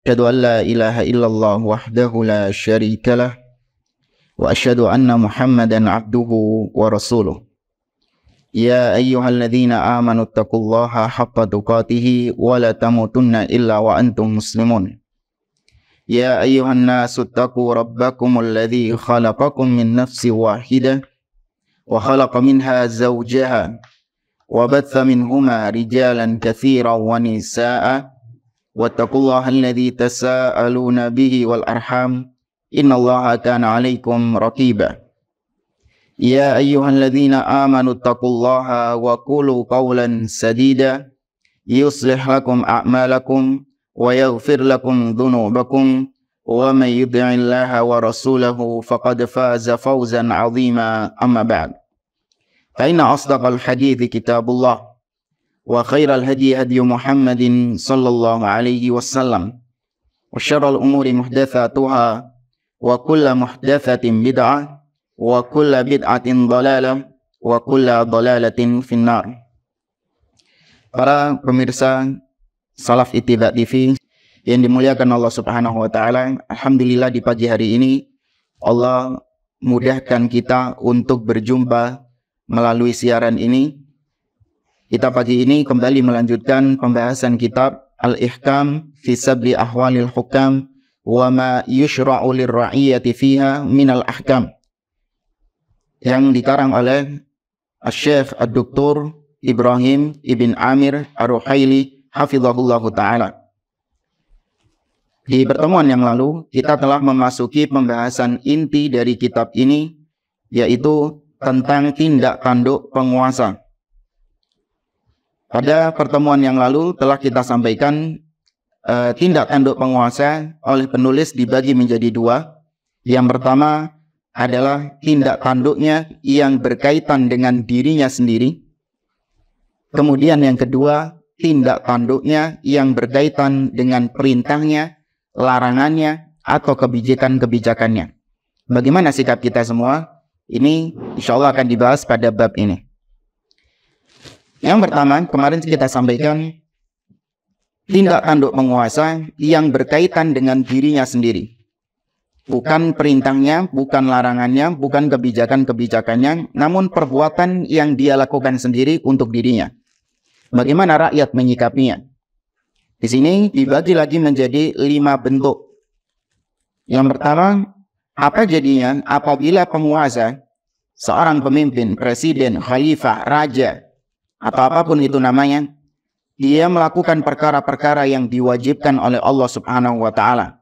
أشهد أن لا إله إلا الله وحده لا شريك له وأشهد أن محمدا عبده ورسوله يا أيها الذين آمنوا اتقوا الله حق تقاته ولا تموتن إلا وأنتم مسلمون يا أيها الناس اتقوا ربكم الذي خلقكم من نفس واحدة وخلق منها زوجها وبث منهما رجالا كثيرا ونساء واتقوا الله الذي تساءلون به والأرحام إن الله كان عليكم رقيبا يا أيها الذين آمنوا اتقوا الله وقولوا قولا سديدا يصلح لكم أعمالكم ويغفر لكم ذنوبكم ومن يطع الله ورسوله فقد فاز فوزا عظيما أما بعد فإن أصدق الحديث كتاب الله وخير الهدي هدي محمد صلى الله عليه وسلم وشر الأمور محدثاتها وكل محدثة بدعة وكل بدعة ضلالة وكل ضلالة في النار. Para pemirsa Salaf Ittiba TV yang dimuliakan Allah Subhanahu wa taala, alhamdulillah di pagi hari ini Allah mudahkan kita untuk berjumpa melalui siaran ini. Kita pagi ini kembali melanjutkan pembahasan kitab Al-Ihkam fi Sabli Ahwalil Hukam wa ma yushra'u lirra'iyyati fiha minal ahkam, yang dikarang oleh Syekh Ad-Doktor Ibrahim Ibn Amir Ar-Ruhaili hafizahullahu ta'ala. Di pertemuan yang lalu kita telah memasuki pembahasan inti dari kitab ini, yaitu tentang tindak tanduk penguasa. Pada pertemuan yang lalu telah kita sampaikan tindak tanduk penguasa oleh penulis dibagi menjadi dua. Yang pertama adalah tindak tanduknya yang berkaitan dengan dirinya sendiri. Kemudian yang kedua, tindak tanduknya yang berkaitan dengan perintahnya, larangannya, atau kebijakan-kebijakannya. Bagaimana sikap kita semua? Ini insya Allah akan dibahas pada bab ini. Yang pertama, kemarin kita sampaikan tindak tanduk penguasa yang berkaitan dengan dirinya sendiri. Bukan perintahnya, bukan larangannya, bukan kebijakan-kebijakannya, namun perbuatan yang dia lakukan sendiri untuk dirinya. Bagaimana rakyat menyikapinya? Di sini dibagi lagi menjadi 5 bentuk. Yang pertama, apa jadinya apabila penguasa, seorang pemimpin, presiden, khalifah, raja, atau apapun itu namanya, dia melakukan perkara-perkara yang diwajibkan oleh Allah Subhanahu wa taala,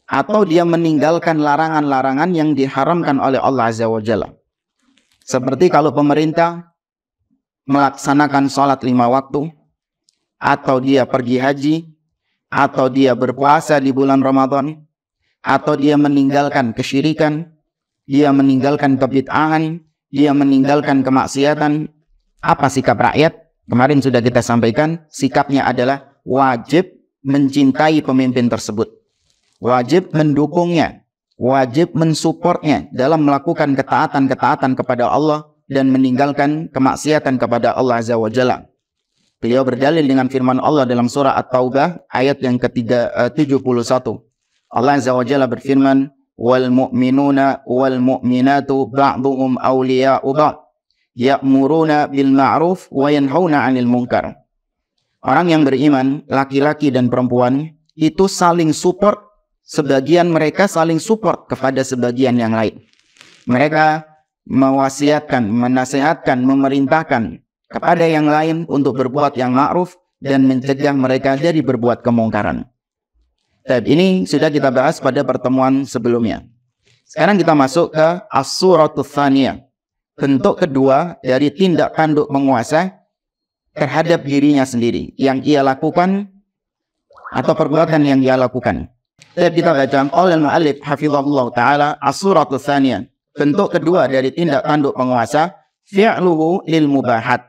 atau dia meninggalkan larangan-larangan yang diharamkan oleh Allah Azza wa Jalla. Seperti kalau pemerintah melaksanakan sholat 5 waktu, atau dia pergi haji, atau dia berpuasa di bulan Ramadan, atau dia meninggalkan kesyirikan, dia meninggalkan kebid'ahan, dia meninggalkan kemaksiatan. Apa sikap rakyat? Kemarin sudah kita sampaikan, sikapnya adalah wajib mencintai pemimpin tersebut, wajib mendukungnya, wajib mensupportnya dalam melakukan ketaatan-ketaatan kepada Allah dan meninggalkan kemaksiatan kepada Allah Azza wa Jalla. Beliau berdalil dengan firman Allah dalam surah At-Taubah ayat yang ke-71. Allah Azza wa Jalla berfirman, "Wal mu'minuna wal mu'minatu ba'duhum awliya'u ba'd, ya'muruna bil ma'ruf wa yanhauna 'anil munkar." Orang yang beriman, laki-laki dan perempuan, itu saling support. Sebagian mereka saling support kepada sebagian yang lain. Mereka mewasiatkan, menasihatkan, memerintahkan kepada yang lain untuk berbuat yang ma'ruf dan mencegah mereka dari berbuat kemungkaran. Ini sudah kita bahas pada pertemuan sebelumnya. Sekarang kita masuk ke as-suratul tsaniyah. Bentuk kedua dari tindak tanduk penguasa terhadap dirinya sendiri, yang ia lakukan atau perbuatan yang ia lakukan. Kita baca oleh al-mu'allif hafizahullah ta'ala as-suratul tsaniyah. Bentuk kedua dari tindak tanduk penguasa, fi'luhu lil mubahat,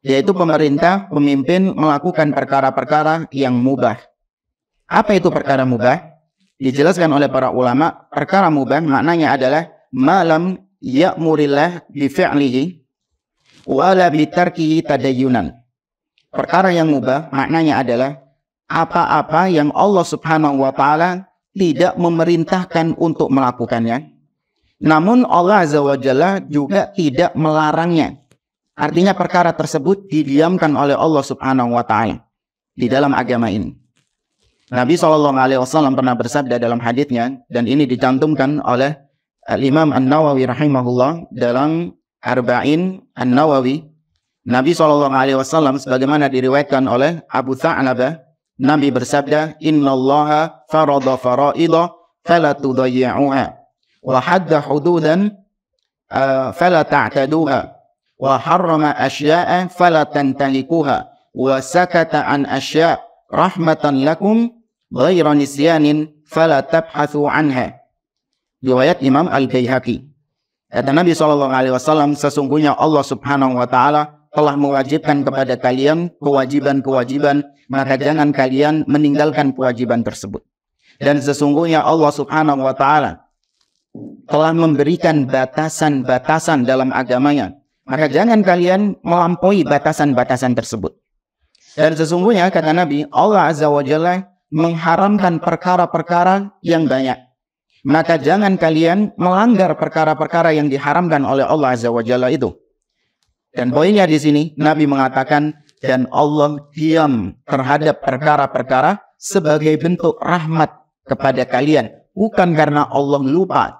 yaitu pemerintah, pemimpin melakukan perkara-perkara yang mubah. Apa itu perkara mubah? Dijelaskan oleh para ulama, perkara mubah maknanya adalah malam ya'murillah bi fi'lihi wala bi tarkihi tadayyunan. Perkara yang mubah maknanya adalah apa-apa yang Allah Subhanahu wa Ta'ala tidak memerintahkan untuk melakukannya. Namun Allah Azza wa Jalla juga tidak melarangnya. Artinya perkara tersebut didiamkan oleh Allah Subhanahu wa Ta'ala di dalam agama ini. Nabi SAW pernah bersabda dalam haditsnya, dan ini dicantumkan oleh Imam An-Nawawi rahimahullah dalam Arba'in An-Nawawi. Nabi SAW sebagaimana diriwayatkan oleh Abu Tha'labah, Nabi bersabda, "Innallaha farada fara'idha fala tudayyi'uha, wa hadda hududan fala ta'taduha, wa harrama asya'a fala tantahikuha, wa sakata an asya' rahmatan lakum ghaira nisyanin fala tabhathu anha." Riwayat Imam Al-Baihaqi. Kata Nabi SAW, sesungguhnya Allah Subhanahu wa Ta'ala telah mewajibkan kepada kalian kewajiban-kewajiban, maka jangan kalian meninggalkan kewajiban tersebut. Dan sesungguhnya Allah Subhanahu wa Ta'ala telah memberikan batasan-batasan dalam agamanya, maka jangan kalian melampaui batasan-batasan tersebut. Dan sesungguhnya kata Nabi, Allah Azza wa Jalla mengharamkan perkara-perkara yang banyak, maka jangan kalian melanggar perkara-perkara yang diharamkan oleh Allah Azza wa Jalla itu. Dan poinnya di sini Nabi mengatakan, dan Allah diam terhadap perkara-perkara sebagai bentuk rahmat kepada kalian, bukan karena Allah lupa.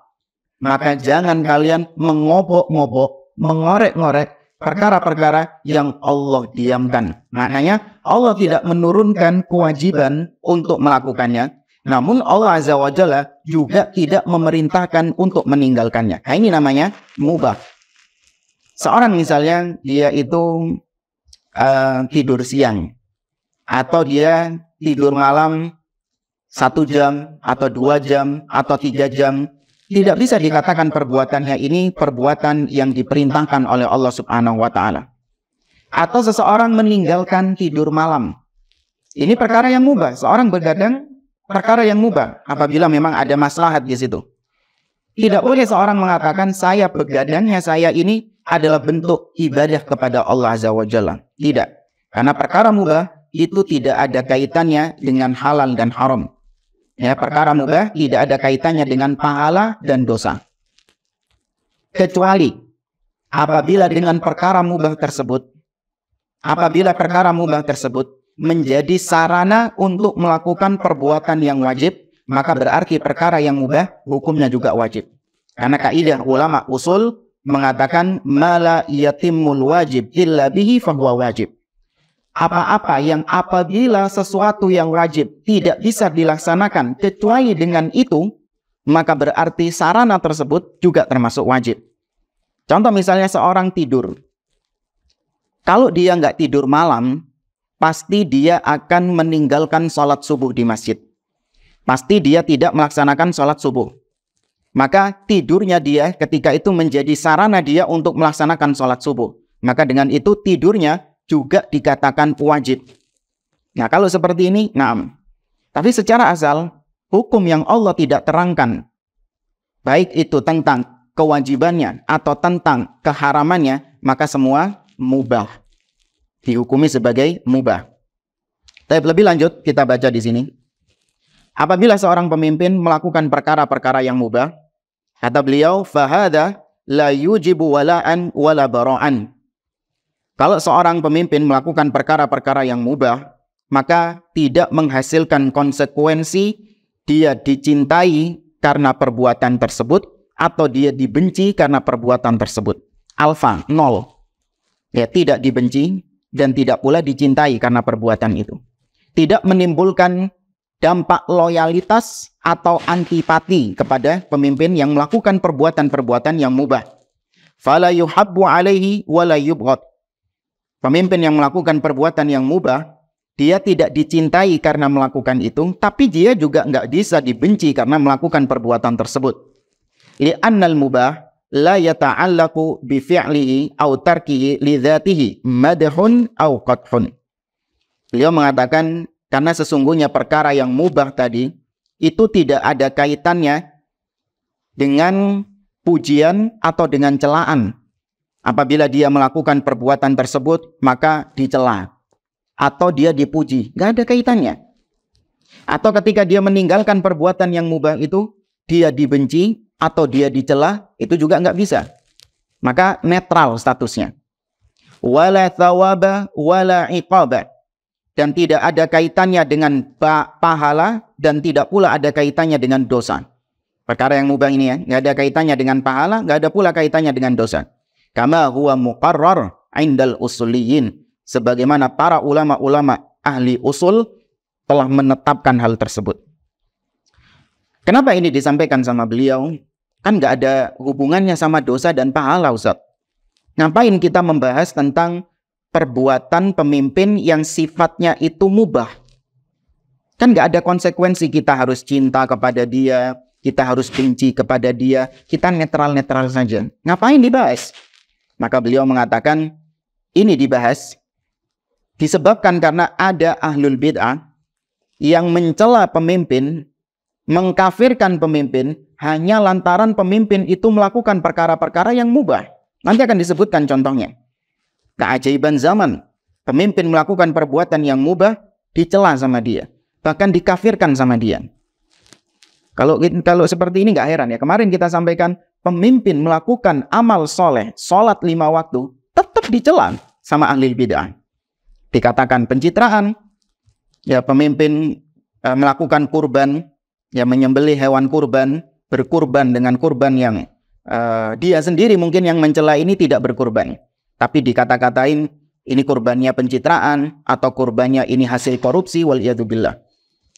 Maka jangan kalian mengobok-ngobok, mengorek-ngorek perkara-perkara yang Allah diamkan. Maknanya Allah tidak menurunkan kewajiban untuk melakukannya, namun Allah Azza wa Jalla juga tidak memerintahkan untuk meninggalkannya. Nah, ini namanya mubah. Seorang misalnya dia itu tidur siang, atau dia tidur malam 1 jam, atau 2 jam, atau 3 jam, tidak bisa dikatakan perbuatannya ini perbuatan yang diperintahkan oleh Allah Subhanahu wa Ta'ala. Atau seseorang meninggalkan tidur malam, ini perkara yang mubah. Seorang begadang, perkara yang mubah apabila memang ada maslahat di situ. Tidak boleh seorang mengatakan saya begadangnya saya ini adalah bentuk ibadah kepada Allah Azza wa Jalla. Tidak. Karena perkara mubah itu tidak ada kaitannya dengan halal dan haram. Ya, perkara mubah tidak ada kaitannya dengan pahala dan dosa. Kecuali apabila dengan perkara mubah tersebut menjadi sarana untuk melakukan perbuatan yang wajib, maka berarti perkara yang mubah hukumnya juga wajib. Karena kaidah ulama usul mengatakan mala yatimul wajib illa bihi fahuwa wajib. Apa-apa yang apabila sesuatu yang wajib tidak bisa dilaksanakan kecuali dengan itu, maka berarti sarana tersebut juga termasuk wajib. Contoh misalnya seorang tidur. Kalau dia nggak tidur malam, pasti dia akan meninggalkan sholat subuh di masjid. Pasti dia tidak melaksanakan sholat subuh. Maka tidurnya dia ketika itu menjadi sarana dia untuk melaksanakan sholat subuh. Maka dengan itu tidurnya juga dikatakan wajib. Nah kalau seperti ini, naam. Tapi secara asal, hukum yang Allah tidak terangkan, baik itu tentang kewajibannya atau tentang keharamannya, maka semua mubah. Dihukumi sebagai mubah. Tapi lebih lanjut, kita baca di sini. Apabila seorang pemimpin melakukan perkara-perkara yang mubah, kata beliau, fahada la yujibu wala'an wala bara'an. Kalau seorang pemimpin melakukan perkara-perkara yang mubah, maka tidak menghasilkan konsekuensi dia dicintai karena perbuatan tersebut atau dia dibenci karena perbuatan tersebut. Alfa, 0. Ya, tidak dibenci dan tidak pula dicintai karena perbuatan itu. Tidak menimbulkan dampak loyalitas atau antipati kepada pemimpin yang melakukan perbuatan-perbuatan yang mubah. Fala yuhabbu alaihi wala yubghad. Pemimpin yang melakukan perbuatan yang mubah, dia tidak dicintai karena melakukan itu, tapi dia juga nggak bisa dibenci karena melakukan perbuatan tersebut. Li'annal mubah la yata'allaqu bi fi'lihi aw tarkihi li dzatihi madhun aw qadhun. Beliau mengatakan karena sesungguhnya perkara yang mubah tadi itu tidak ada kaitannya dengan pujian atau dengan celaan. Apabila dia melakukan perbuatan tersebut, maka dicela. Atau dia dipuji. Nggak ada kaitannya. Atau ketika dia meninggalkan perbuatan yang mubah itu, dia dibenci atau dia dicela, itu juga nggak bisa. Maka netral statusnya. Wala thawaba wala iqaba. Dan tidak ada kaitannya dengan pahala dan tidak pula ada kaitannya dengan dosa. Perkara yang mubah ini ya, nggak ada kaitannya dengan pahala, nggak ada pula kaitannya dengan dosa. Kama huwa muqarrar indal usuliyin. Sebagaimana para ulama-ulama ahli usul telah menetapkan hal tersebut. Kenapa ini disampaikan sama beliau? Kan nggak ada hubungannya sama dosa dan pahala, Ustaz. Ngapain kita membahas tentang perbuatan pemimpin yang sifatnya itu mubah? Kan nggak ada konsekuensi kita harus cinta kepada dia, kita harus benci kepada dia, kita netral-netral saja. Ngapain dibahas? Maka beliau mengatakan, ini dibahas disebabkan karena ada ahlul bid'ah yang mencela pemimpin, mengkafirkan pemimpin, hanya lantaran pemimpin itu melakukan perkara-perkara yang mubah. Nanti akan disebutkan contohnya. Keajaiban zaman, pemimpin melakukan perbuatan yang mubah, dicela sama dia, bahkan dikafirkan sama dia. Kalau seperti ini nggak heran ya. Kemarin kita sampaikan, pemimpin melakukan amal soleh, sholat 5 waktu, tetap dicela sama ahli bid'ah. Dikatakan pencitraan, ya pemimpin melakukan kurban, ya menyembelih hewan kurban, berkurban dengan kurban yang dia sendiri mungkin yang mencela ini tidak berkurban. Tapi dikata-katain ini kurbannya pencitraan atau kurbannya ini hasil korupsi waliyadzubillah.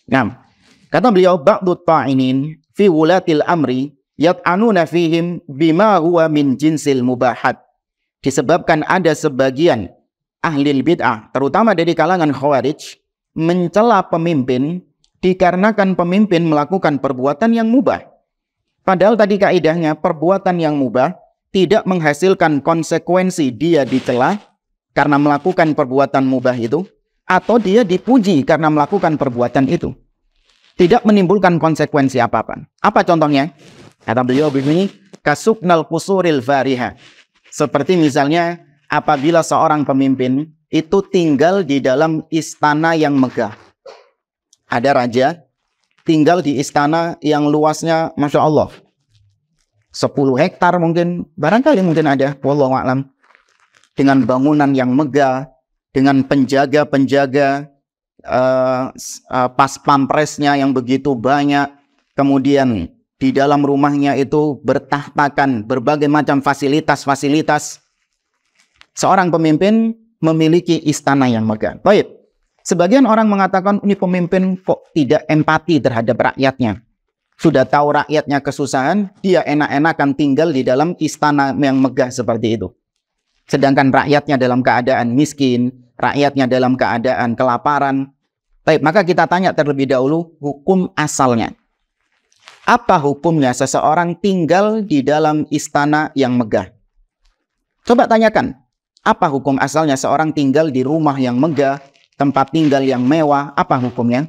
Nah, kata beliau ba'dut ta'inin fi wulatil amri yat'anuna fihim bima huwa min jinsil mubahat. Disebabkan ada sebagian ahli bid'ah, terutama dari kalangan khawarij, mencela pemimpin dikarenakan pemimpin melakukan perbuatan yang mubah. Padahal tadi kaidahnya perbuatan yang mubah tidak menghasilkan konsekuensi dia dicela karena melakukan perbuatan mubah itu, atau dia dipuji karena melakukan perbuatan itu. Tidak menimbulkan konsekuensi apa-apa. Apa contohnya? Kata beliau begini, kasuknal kusuril fariha. Seperti misalnya apabila seorang pemimpin itu tinggal di dalam istana yang megah. Ada raja tinggal di istana yang luasnya Masya Allah 10 hektar mungkin, barangkali mungkin ada, wallahu a'lam. Dengan bangunan yang megah, dengan penjaga-penjaga, pas pampresnya yang begitu banyak, kemudian di dalam rumahnya itu bertahtakan berbagai macam fasilitas-fasilitas. Seorang pemimpin memiliki istana yang megah. Baik, sebagian orang mengatakan ini pemimpin kok tidak empati terhadap rakyatnya. Sudah tahu rakyatnya kesusahan, dia enak-enakan tinggal di dalam istana yang megah seperti itu. Sedangkan rakyatnya dalam keadaan miskin, rakyatnya dalam keadaan kelaparan. Baik, maka kita tanya terlebih dahulu hukum asalnya. Apa hukumnya seseorang tinggal di dalam istana yang megah? Coba tanyakan, apa hukum asalnya seorang tinggal di rumah yang megah, tempat tinggal yang mewah, apa hukumnya?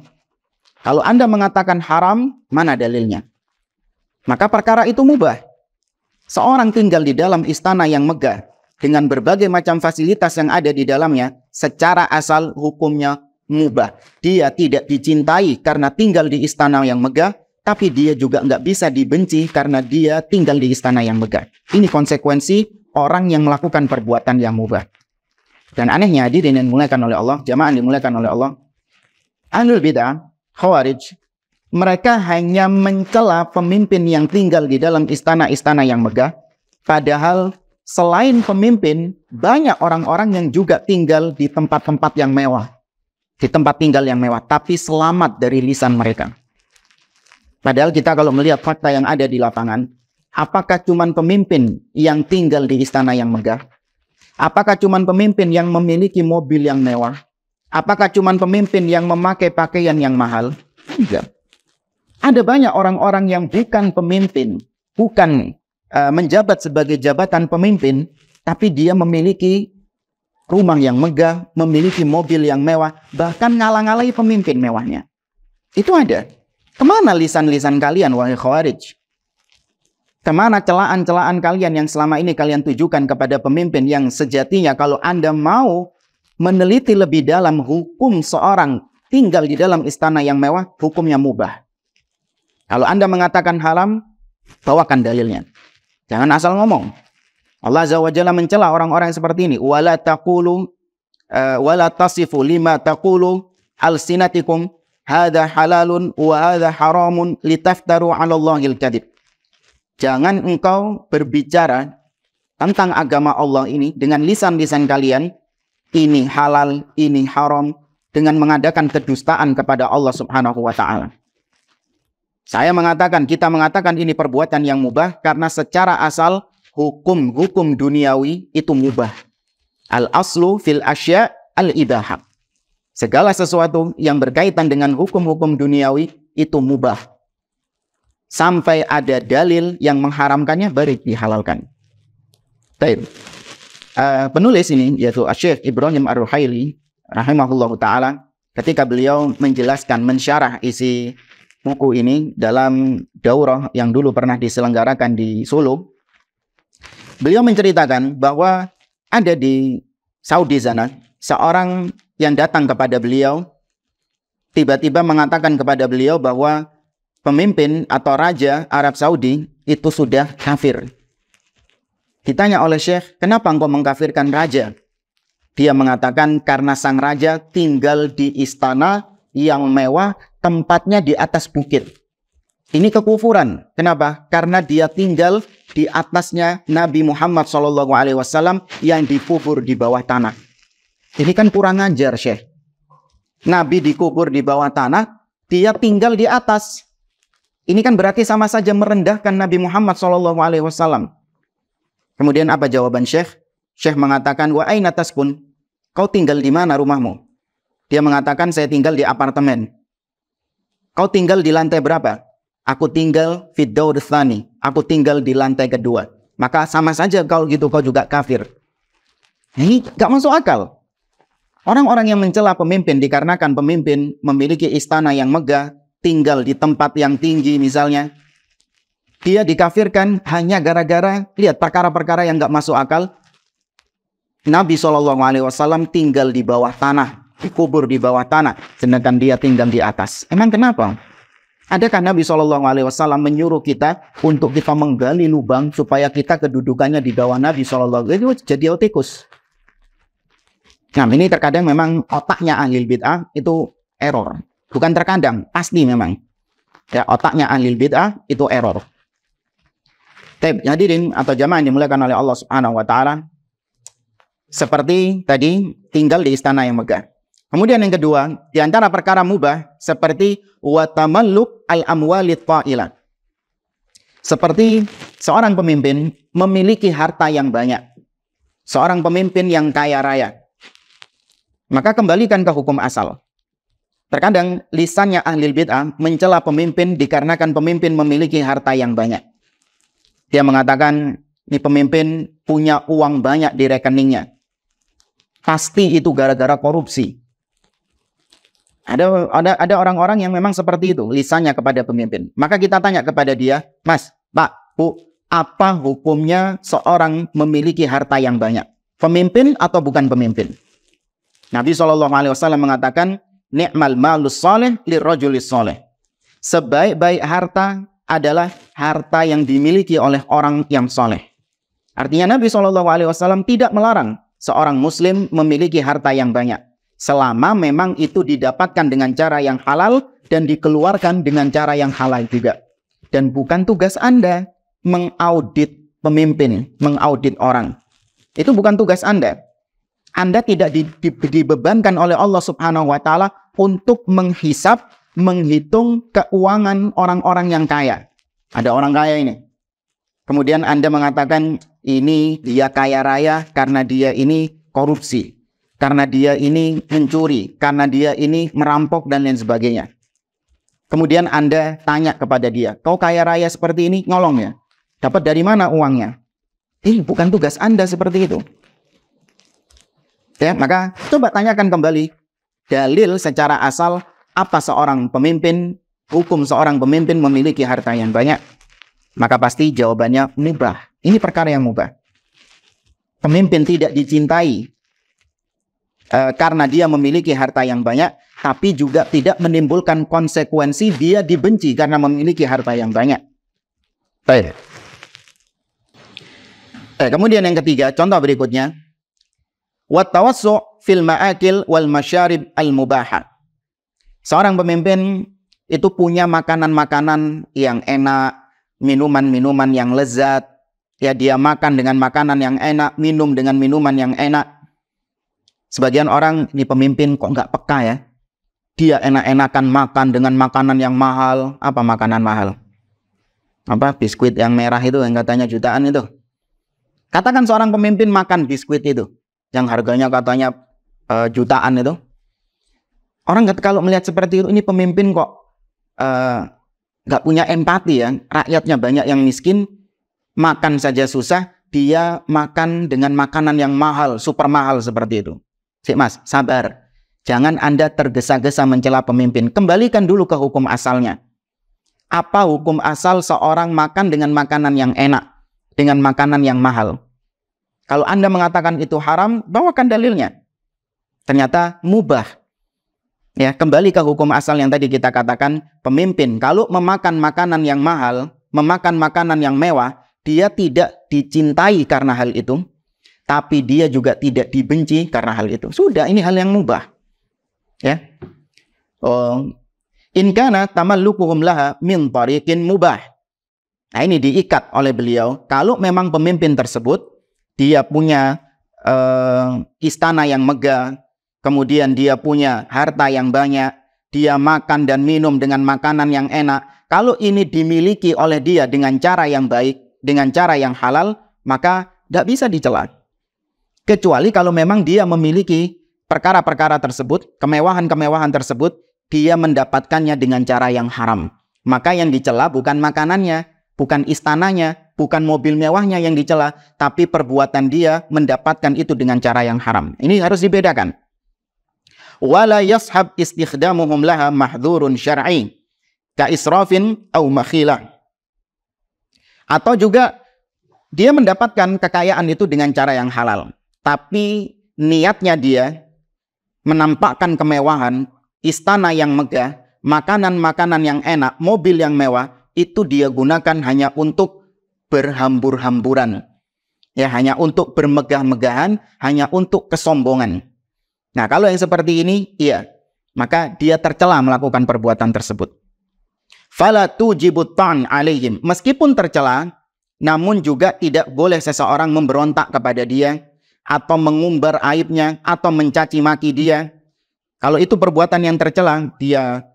Kalau Anda mengatakan haram, mana dalilnya? Maka perkara itu mubah. Seorang tinggal di dalam istana yang megah dengan berbagai macam fasilitas yang ada di dalamnya, secara asal hukumnya mubah. Dia tidak dicintai karena tinggal di istana yang megah, tapi dia juga nggak bisa dibenci karena dia tinggal di istana yang megah. Ini konsekuensi orang yang melakukan perbuatan yang mubah. Dan anehnya, hadirin yang dimuliakan oleh Allah, jamaah yang dimuliakan oleh Allah, ahlul bid'ah, khawarij, mereka hanya mencela pemimpin yang tinggal di dalam istana-istana yang megah. Padahal selain pemimpin, banyak orang-orang yang juga tinggal di tempat-tempat yang mewah. Di tempat tinggal yang mewah, tapi selamat dari lisan mereka. Padahal kita kalau melihat fakta yang ada di lapangan, apakah cuma pemimpin yang tinggal di istana yang megah? Apakah cuma pemimpin yang memiliki mobil yang mewah? Apakah cuma pemimpin yang memakai pakaian yang mahal? Enggak. Ada banyak orang-orang yang bukan pemimpin, bukan menjabat sebagai jabatan pemimpin, tapi dia memiliki rumah yang megah, memiliki mobil yang mewah, bahkan ngalang-ngalai pemimpin mewahnya. Itu ada. Kemana lisan-lisan kalian, wahai khawarij? Kemana celaan-celaan kalian yang selama ini kalian tujukan kepada pemimpin yang sejatinya kalau Anda mau meneliti lebih dalam hukum seorang tinggal di dalam istana yang mewah, hukumnya mubah. Kalau Anda mengatakan haram, bawakan dalilnya. Jangan asal ngomong. Allah Azza wa Jalla mencela orang-orang seperti ini. Wala taqulu wala tasifu lima taqulu alsinatikum hadza halalun wa hadza haramun litaftaru 'ala Allahil kadzib. Jangan engkau berbicara tentang agama Allah ini dengan lisan-lisan kalian, ini halal, ini haram, dengan mengadakan kedustaan kepada Allah Subhanahu wa taala. Saya mengatakan, kita mengatakan ini perbuatan yang mubah karena secara asal hukum duniawi itu mubah. Al-aslu fil asya' al-ibahah. Segala sesuatu yang berkaitan dengan hukum-hukum duniawi itu mubah. Sampai ada dalil yang mengharamkannya baru dihalalkan. Baik. Penulis ini yaitu Syekh Ibrahim Ar-Ruhaili rahimahullahu taala, ketika beliau menjelaskan, mensyarah isi buku ini dalam daurah yang dulu pernah diselenggarakan di Solo, beliau menceritakan bahwa ada di Saudi sana seorang yang datang kepada beliau, tiba-tiba mengatakan kepada beliau bahwa pemimpin atau raja Arab Saudi itu sudah kafir. Ditanya oleh Syekh, kenapa engkau mengkafirkan raja? Dia mengatakan karena sang raja tinggal di istana yang mewah, tempatnya di atas bukit. Ini kekufuran. Kenapa? Karena dia tinggal di atasnya Nabi Muhammad SAW yang dikubur di bawah tanah. Ini kan kurang ajar, Syekh. Nabi dikubur di bawah tanah, dia tinggal di atas. Ini kan berarti sama saja merendahkan Nabi Muhammad SAW. Kemudian apa jawaban Syekh? Syekh mengatakan, wa aina taskun? Kau tinggal di mana rumahmu? Dia mengatakan, saya tinggal di apartemen. Kau tinggal di lantai berapa? Aku tinggal fid daur tsani. Aku tinggal di lantai kedua. Maka sama saja kalau gitu kau juga kafir. Ini gak masuk akal. Orang-orang yang mencela pemimpin dikarenakan pemimpin memiliki istana yang megah, tinggal di tempat yang tinggi misalnya, dia dikafirkan hanya gara-gara lihat perkara-perkara yang gak masuk akal. Nabi SAW tinggal di bawah tanah, dikubur di bawah tanah, sedangkan dia tinggal di atas. Emang kenapa? Adakah Nabi SAW menyuruh kita untuk kita menggali lubang supaya kita kedudukannya di bawah Nabi SAW? Itu jadi otikus. Nah, ini terkadang memang otaknya ahli bid'ah itu error. Bukan terkadang, pasti memang. Ya, otaknya ahli bid'ah itu error. Hadirin atau jamaah yang dimuliakan oleh Allah Subhanahu wa taala, seperti tadi tinggal di istana yang megah. Kemudian yang kedua, di antara perkara mubah seperti wa tamalluk al-amwalit ta'ilah. Seperti seorang pemimpin memiliki harta yang banyak. Seorang pemimpin yang kaya raya. Maka kembalikan ke hukum asal. Terkadang lisannya ahli bid'ah mencela pemimpin dikarenakan pemimpin memiliki harta yang banyak. Dia mengatakan, ini pemimpin punya uang banyak di rekeningnya. Pasti itu gara-gara korupsi. Ada orang-orang yang memang seperti itu, lisannya kepada pemimpin. Maka kita tanya kepada dia, Mas, Pak, Bu, apa hukumnya seorang memiliki harta yang banyak? Pemimpin atau bukan pemimpin? Nabi SAW mengatakan, ni'mal malus soleh lirrajulis soleh. Sebaik-baik harta adalah harta yang dimiliki oleh orang yang soleh. Artinya Nabi SAW tidak melarang seorang muslim memiliki harta yang banyak, selama memang itu didapatkan dengan cara yang halal dan dikeluarkan dengan cara yang halal juga. Dan bukan tugas Anda mengaudit pemimpin, mengaudit orang. Itu bukan tugas Anda. Anda tidak dibebankan oleh Allah Subhanahu wa taala untuk menghisap, menghitung keuangan orang-orang yang kaya. Ada orang kaya ini. Kemudian Anda mengatakan ini dia kaya raya karena dia ini korupsi, karena dia ini mencuri, karena dia ini merampok dan lain sebagainya. Kemudian Anda tanya kepada dia, kau kaya raya seperti ini, ngolong ya? Dapat dari mana uangnya? Ini bukan tugas Anda seperti itu. Ya, maka coba tanyakan kembali dalil secara asal apa seorang pemimpin, hukum seorang pemimpin memiliki harta yang banyak. Maka pasti jawabannya mubah. Ini perkara yang mubah. Pemimpin tidak dicintai karena dia memiliki harta yang banyak, tapi juga tidak menimbulkan konsekuensi dia dibenci karena memiliki harta yang banyak. Baik. Kemudian yang ketiga, contoh berikutnya, wattawassu' fil ma'akil wal masyarib al mubaha. Seorang pemimpin itu punya makanan-makanan yang enak, minuman-minuman yang lezat. Ya, dia makan dengan makanan yang enak, minum dengan minuman yang enak. Sebagian orang, ini pemimpin kok nggak peka ya. Dia enak-enakan makan dengan makanan yang mahal. Apa makanan mahal? Apa? Biskuit yang merah itu yang katanya jutaan itu. Katakan seorang pemimpin makan biskuit itu, yang harganya katanya jutaan itu. Orang kalau melihat seperti itu, ini pemimpin kok nggak punya empati ya. Rakyatnya banyak yang miskin, makan saja susah, dia makan dengan makanan yang mahal, super mahal seperti itu. Sik mas, sabar. Jangan Anda tergesa-gesa mencela pemimpin. Kembalikan dulu ke hukum asalnya. Apa hukum asal seorang makan dengan makanan yang enak, dengan makanan yang mahal? Kalau Anda mengatakan itu haram, bawakan dalilnya. Ternyata mubah. Ya, kembali ke hukum asal yang tadi kita katakan, pemimpin kalau memakan makanan yang mahal, memakan makanan yang mewah, dia tidak dicintai karena hal itu, tapi dia juga tidak dibenci karena hal itu. Sudah, ini hal yang mubah. Ya. In kana tamallukuhum laha min tariqin mubah. Nah, ini diikat oleh beliau. Kalau memang pemimpin tersebut dia punya istana yang megah, kemudian dia punya harta yang banyak, dia makan dan minum dengan makanan yang enak. Kalau ini dimiliki oleh dia dengan cara yang baik, dengan cara yang halal, maka tidak bisa dicela. Kecuali kalau memang dia memiliki perkara-perkara tersebut, kemewahan-kemewahan tersebut, dia mendapatkannya dengan cara yang haram. Maka yang dicela bukan makanannya, bukan istananya, bukan mobil mewahnya yang dicela, tapi perbuatan dia mendapatkan itu dengan cara yang haram. Ini harus dibedakan. Wala yashab istikhdamuhum laha mahdhurun syar'i ka israfin au makhila. Atau juga dia mendapatkan kekayaan itu dengan cara yang halal, tapi niatnya dia menampakkan kemewahan, istana yang megah, makanan-makanan yang enak, mobil yang mewah, itu dia gunakan hanya untuk berhambur-hamburan. Ya, hanya untuk bermegah-megahan, hanya untuk kesombongan. Nah, kalau yang seperti ini, iya, maka dia tercela melakukan perbuatan tersebut. Fala tujibut ta'an alaihim. Meskipun tercela, namun juga tidak boleh seseorang memberontak kepada dia, atau mengumbar aibnya, atau mencaci maki dia. Kalau itu perbuatan yang tercela, dia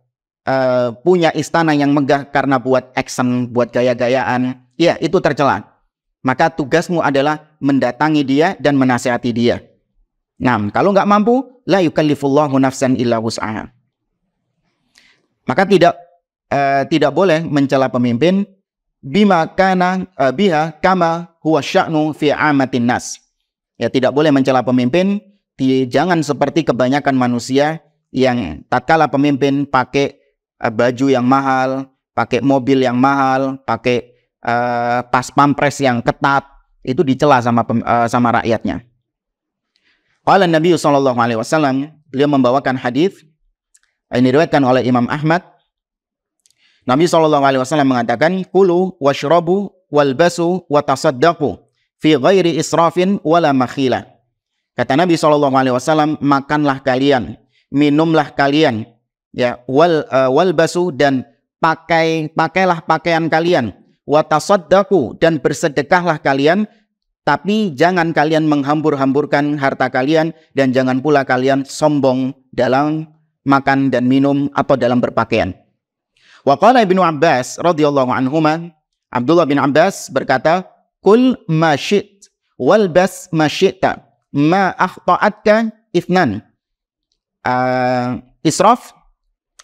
punya istana yang megah karena buat action, buat gaya-gayaan, ya itu tercela. Maka tugasmu adalah mendatangi dia dan menasihati dia. Nah, kalau nggak mampu, la yukallifullahu nafsan illa wus'aha. Maka tidak boleh mencela pemimpin bima kana biha kama huwa sya'nu fi amatin nas. Ya, tidak boleh mencela pemimpin, jangan seperti kebanyakan manusia yang tatkala pemimpin pakai baju yang mahal, pakai mobil yang mahal, pakai pas pampres yang ketat, itu dicela sama rakyatnya. Qala Nabi sallallahu alaihi wasallam, beliau membawakan hadis ini diriwayatkan oleh Imam Ahmad. Nabi sallallahu alaihi wasallam mengatakan, "Kulu washrabu walbasu watasaddaqu fi ghairi israfin wala makhila." Kata Nabi sallallahu alaihi wasallam, makanlah kalian, minumlah kalian, ya, walbasu dan pakailah pakaian kalian, watasaddaqu dan bersedekahlah kalian, tapi jangan kalian menghambur-hamburkan harta kalian dan jangan pula kalian sombong dalam makan dan minum atau dalam berpakaian. Wa qala Ibnu Abbas radhiyallahu anhuma, Abdullah bin Abbas berkata, "Kul ma syi't walbas ma syi'ta ma akhta'atka ithnan." Israf,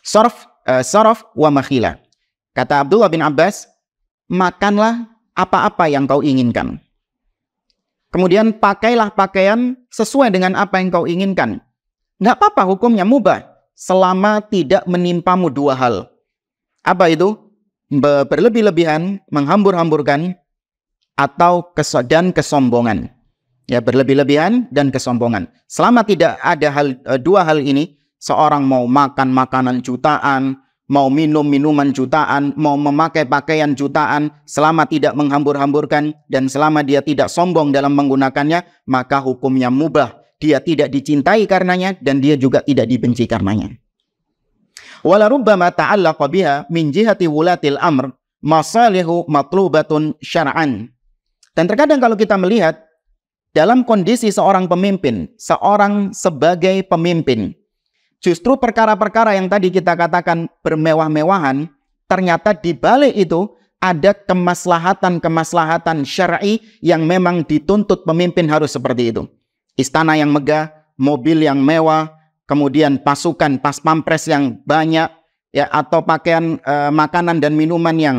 saraf wa makhila. Kata Abdullah bin Abbas, makanlah apa-apa yang kau inginkan. Kemudian pakailah pakaian sesuai dengan apa yang kau inginkan. Nggak apa-apa, hukumnya mubah selama tidak menimpamu dua hal. Apa itu? Berlebih-lebihan, menghambur-hamburkan, atau kesombongan. Ya, berlebih-lebihan dan kesombongan. Selama tidak ada dua hal ini, Seorang mau makan makanan jutaan, mau minum minuman jutaan, mau memakai pakaian jutaan, selama tidak menghambur-hamburkan dan selama dia tidak sombong dalam menggunakannya, maka hukumnya mubah. Dia tidak dicintai karenanya dan dia juga tidak dibenci karenanya. Wala rubbama ta'allaqa biha min jihati wulatil amr masalihu matlubatun syar'an. Dan terkadang kalau kita melihat dalam kondisi seorang pemimpin, seorang sebagai pemimpin, justru perkara-perkara yang tadi kita katakan bermewah-mewahan, ternyata di balik itu ada kemaslahatan-kemaslahatan syar'i yang memang dituntut pemimpin harus seperti itu. Istana yang megah, mobil yang mewah, kemudian pasukan pas pampres yang banyak, ya, atau pakaian, makanan dan minuman yang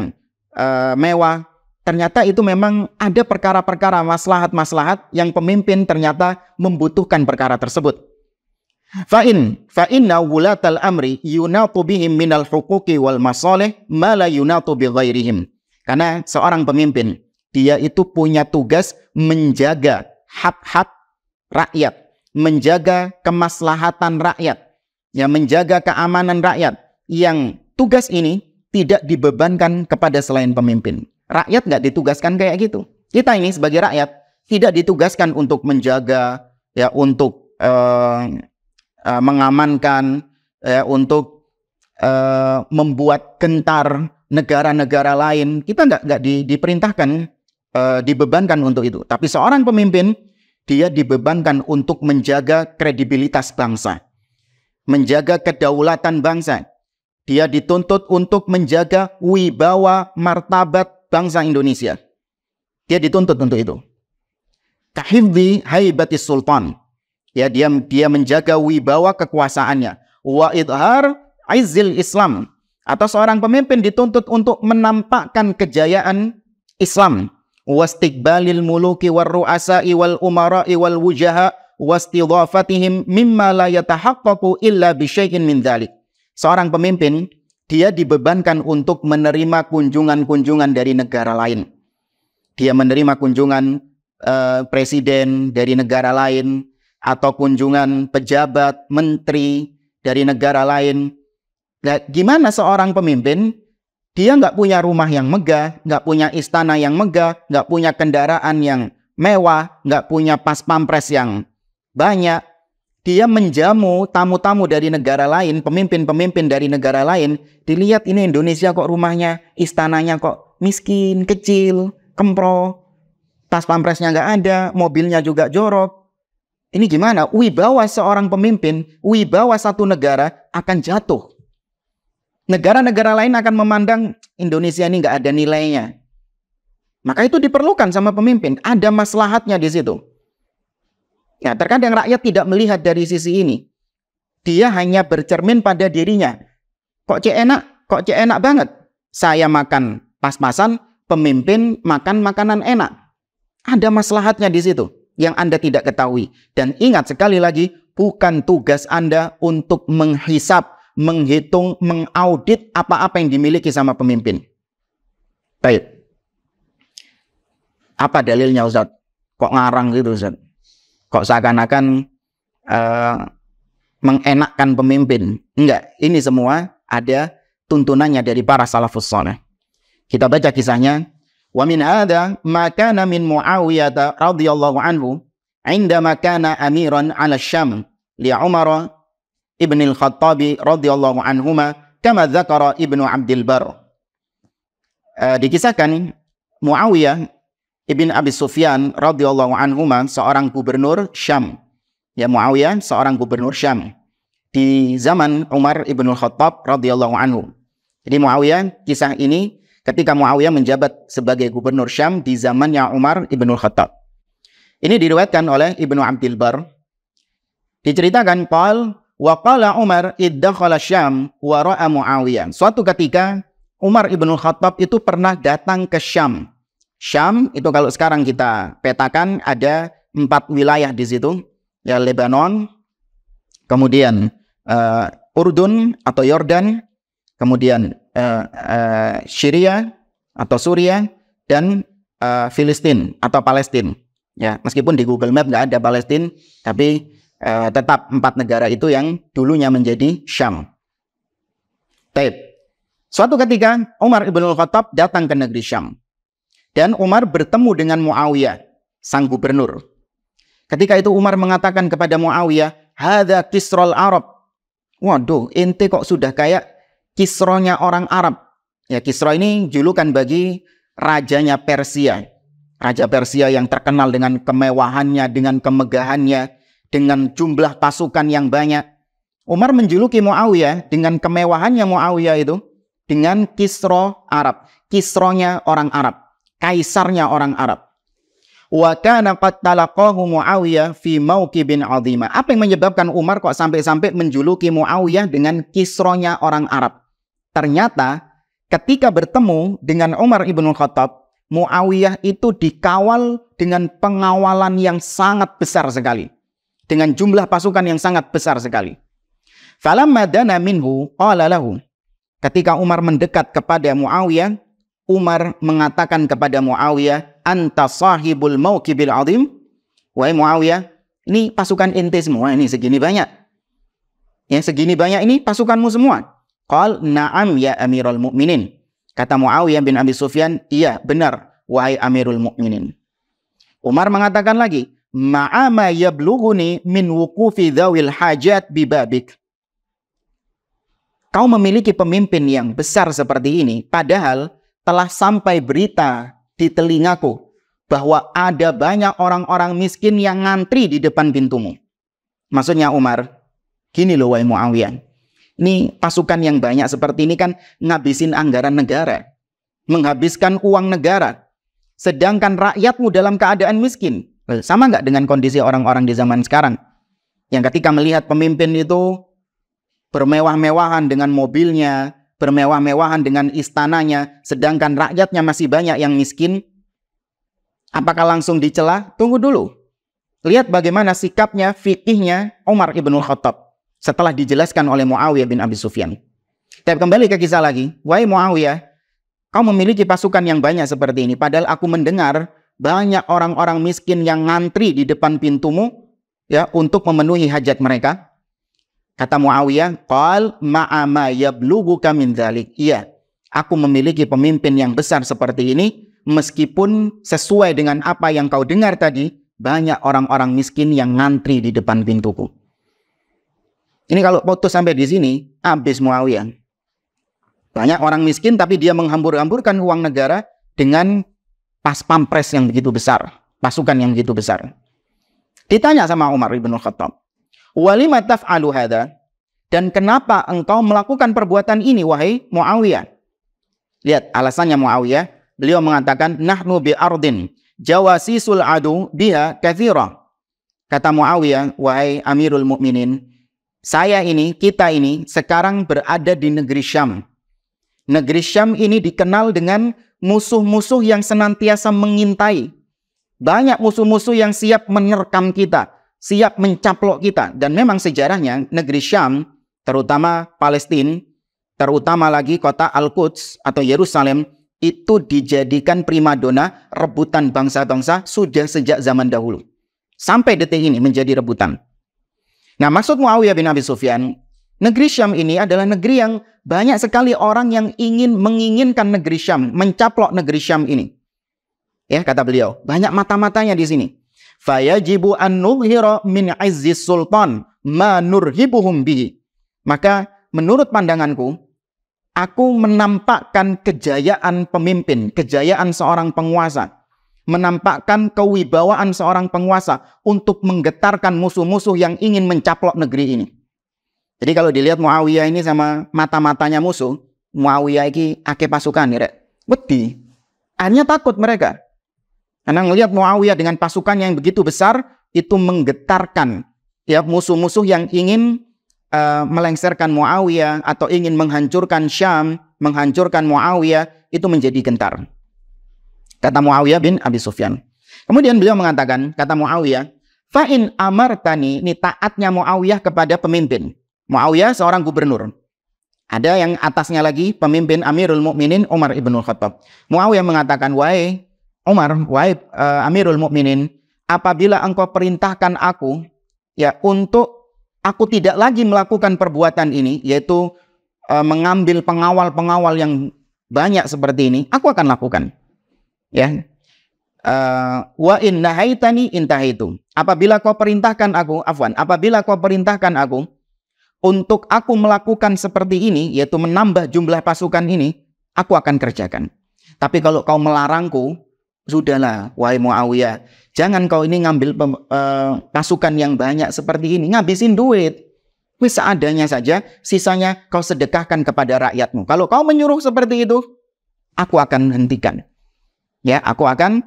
mewah. Ternyata itu memang ada perkara-perkara maslahat-maslahat yang pemimpin ternyata membutuhkan perkara tersebut. Fa'inna wulatal amri yunatu bihim minal huquqi wal masalih ma la yunatu bi ghairihim. Karena seorang pemimpin, dia itu punya tugas menjaga hak-hak rakyat, menjaga kemaslahatan rakyat, ya, menjaga keamanan rakyat, yang tugas ini tidak dibebankan kepada selain pemimpin. Rakyat nggak ditugaskan kayak gitu. Kita ini sebagai rakyat tidak ditugaskan untuk menjaga, ya, untuk mengamankan, untuk membuat gentar negara-negara lain. Kita nggak diperintahkan, dibebankan untuk itu. Tapi seorang pemimpin, dia dibebankan untuk menjaga kredibilitas bangsa, menjaga kedaulatan bangsa. Dia dituntut untuk menjaga wibawa martabat bangsa Indonesia. Dia dituntut untuk itu. Kahifdhi haibatis sultan. Ya, dia menjaga wibawa kekuasaannya. Wa idhar izzil Islam. Atau seorang pemimpin dituntut untuk menampakkan kejayaan Islam. Wastiqbalil muluki war ru'asa'i wal umara'i wal wujaha wastidhafatihim mimma la yatahaqqaqu illa bi syai'in min dzalik. Seorang pemimpin, dia dibebankan untuk menerima kunjungan-kunjungan dari negara lain. Dia menerima kunjungan presiden dari negara lain, atau kunjungan pejabat, menteri dari negara lain. Nah, gimana seorang pemimpin? Dia nggak punya rumah yang megah, nggak punya istana yang megah, nggak punya kendaraan yang mewah, nggak punya pas pampres yang banyak. Dia menjamu tamu-tamu dari negara lain, pemimpin-pemimpin dari negara lain. Dilihat ini Indonesia kok rumahnya, istananya kok miskin, kecil, kempro, pas pampresnya nggak ada, mobilnya juga jorok. Ini gimana? Wibawa seorang pemimpin, wibawa satu negara akan jatuh. Negara-negara lain akan memandang Indonesia ini nggak ada nilainya. Maka itu diperlukan sama pemimpin. Ada maslahatnya di situ. Ya, terkadang rakyat tidak melihat dari sisi ini. Dia hanya bercermin pada dirinya. Kok cek enak banget. Saya makan pas-pasan, pemimpin makan makanan enak. Ada maslahatnya di situ yang Anda tidak ketahui. Dan ingat sekali lagi, bukan tugas Anda untuk menghisap, menghitung, mengaudit apa-apa yang dimiliki sama pemimpin. Baik. Apa dalilnya, Ustaz? Kok ngarang gitu, Ustaz? Kok seakan-akan mengenakkan pemimpin? Enggak, ini semua ada tuntunannya dari para salafus saleh. Kita baca kisahnya. Wa min hadza ma kana min Muawiyah radhiyallahu anhu indama kana amiran 'ala Syam li Umar ibn al-Khattab radhiyallahu anhuma kama dzakara Ibnu Abdul Bar. Dikisahkan Muawiyah Ibn Abi Sufyan radhiyallahu anhuma, seorang gubernur Syam. Ya, Muawiyah seorang gubernur Syam di zaman Umar ibn al-Khattab radhiyallahu anhu. Jadi Muawiyah, kisah ini ketika Muawiyah menjabat sebagai gubernur Syam di zamannya Umar ibn al-Khattab. Ini diriwayatkan oleh Ibnu Abdul Bar. Diceritakan wa qala Umar iddakhala Syam wa ra'a Muawiyah. Suatu ketika Umar ibn al-Khattab itu pernah datang ke Syam. Syam itu kalau sekarang kita petakan ada 4 wilayah di situ, ya, Lebanon, kemudian Urdun atau Yordan, kemudian Syria atau Suriah, dan Filistin atau Palestina. Ya, meskipun di Google Map nggak ada Palestina, tapi tetap 4 negara itu yang dulunya menjadi Syam. Taib. Suatu ketika Umar ibn Khattab datang ke negeri Syam. Dan Umar bertemu dengan Muawiyah, sang gubernur. Ketika itu Umar mengatakan kepada Muawiyah, "Hadza Kisrul Arab." Waduh, ente kok sudah kayak Kisronya orang Arab. Ya, Kisra ini julukan bagi rajanya Persia. Raja Persia yang terkenal dengan kemewahannya, dengan kemegahannya, dengan jumlah pasukan yang banyak. Umar menjuluki Muawiyah dengan kemewahannya Muawiyah itu dengan Kisra Arab. Kisronya orang Arab. Kaisarnya orang Arab. Wa kana qad talaqahu Muawiyah fi mauqibin 'azima. Apa yang menyebabkan Umar kok sampai-sampai menjuluki Muawiyah dengan Kisronya orang Arab? Ternyata ketika bertemu dengan Umar ibn Khattab, Muawiyah itu dikawal dengan pengawalan yang sangat besar sekali. Dengan jumlah pasukan yang sangat besar sekali. Falamma dana minhu qala lahu. Ketika Umar mendekat kepada Muawiyah, Umar mengatakan kepada Muawiyah, "Anta sahibul mauqibil 'azim." Wahai Muawiyah, ini pasukan ente semua, ini segini banyak. Ya, segini banyak ini pasukanmu semua. Qal, "Na'am ya Amirul Mukminin." Kata Muawiyah bin Abi Sufyan, "Iya, benar, wahai Amirul Mukminin." Umar mengatakan lagi, "Ma'ama yablughuni min wuqufi dzawil hajat bibabik." Kau memiliki pemimpin yang besar seperti ini, padahal telah sampai berita di telingaku bahwa ada banyak orang-orang miskin yang ngantri di depan pintumu. Maksudnya Umar, gini loh wahai Muawiyah. Ini pasukan yang banyak seperti ini kan ngabisin anggaran negara. Menghabiskan uang negara. Sedangkan rakyatmu dalam keadaan miskin. Sama nggak dengan kondisi orang-orang di zaman sekarang? Yang ketika melihat pemimpin itu bermewah-mewahan dengan mobilnya, bermewah-mewahan dengan istananya, sedangkan rakyatnya masih banyak yang miskin, apakah langsung dicela? Tunggu dulu. Lihat bagaimana sikapnya, fikihnya Umar ibn Khattab setelah dijelaskan oleh Muawiyah bin Abi Sufyan. Tapi kembali ke kisah lagi. Wahai Muawiyah, kau memiliki pasukan yang banyak seperti ini, padahal aku mendengar banyak orang-orang miskin yang ngantri di depan pintumu ya untuk memenuhi hajat mereka. Kata Muawiyah, "Qal ma'ama yablughuka min dzalik." Iya, aku memiliki pemimpin yang besar seperti ini, meskipun sesuai dengan apa yang kau dengar tadi, banyak orang-orang miskin yang ngantri di depan pintuku. Ini kalau putus sampai di sini, habis Muawiyah. Banyak orang miskin tapi dia menghambur-hamburkan uang negara dengan pas pampres yang begitu besar, pasukan yang begitu besar. Ditanya sama Umar ibn Khattab, "Walima taf'alu hadha?" Dan kenapa engkau melakukan perbuatan ini wahai Muawiyah? Lihat alasannya Muawiyah. Beliau mengatakan, "Nahnu bi ardin jawasisul adu biha katsira." Kata Muawiyah, "Wahai Amirul Mukminin, kita ini sekarang berada di negeri Syam. Negeri Syam ini dikenal dengan musuh-musuh yang senantiasa mengintai. Banyak musuh-musuh yang siap menerkam kita, siap mencaplok kita. Dan memang sejarahnya negeri Syam, terutama Palestina, terutama lagi kota Al-Quds atau Yerusalem, itu dijadikan primadona rebutan bangsa-bangsa sudah sejak zaman dahulu. Sampai detik ini menjadi rebutan. Nah, maksud Muawiyah bin Abi Sufyan, negeri Syam ini adalah negeri yang banyak sekali orang yang menginginkan negeri Syam, mencaplok negeri Syam ini. Ya, kata beliau, banyak mata-matanya di sini. Fayajibu an nubhira min izzis sultan ma nurhibuhum bihi. Maka menurut pandanganku, aku menampakkan kejayaan pemimpin, kejayaan seorang penguasa, menampakkan kewibawaan seorang penguasa untuk menggetarkan musuh-musuh yang ingin mencaplok negeri ini. Jadi kalau dilihat Muawiyah ini sama mata-matanya musuh, Muawiyah ini ake pasukan nih, rek. Wedi. Hanya takut mereka. Karena melihat Muawiyah dengan pasukan yang begitu besar, itu menggetarkan ya musuh-musuh yang ingin melengsarkan Muawiyah atau ingin menghancurkan Syam, menghancurkan Muawiyah, itu menjadi gentar. Kata Muawiyah bin Abi Sufyan. Kemudian beliau mengatakan, kata Muawiyah, "Fa'in amartani," ini taatnya Muawiyah kepada pemimpin. Muawiyah seorang gubernur. Ada yang atasnya lagi pemimpin Amirul Mukminin Umar ibn Khattab. Muawiyah mengatakan, "Wahai Umar, wahai Amirul Mukminin, apabila engkau perintahkan aku ya untuk aku tidak lagi melakukan perbuatan ini, yaitu mengambil pengawal-pengawal yang banyak seperti ini, aku akan lakukan. Ya. Wa in nahaitani intahaitu. Apabila kau perintahkan aku untuk aku melakukan seperti ini, yaitu menambah jumlah pasukan ini, aku akan kerjakan. Tapi kalau kau melarangku, sudahlah, wahai Muawiyah, jangan kau ini ngambil pasukan yang banyak seperti ini, ngabisin duit. Wis seadanya saja, sisanya kau sedekahkan kepada rakyatmu. Kalau kau menyuruh seperti itu, aku akan hentikan. Ya, aku akan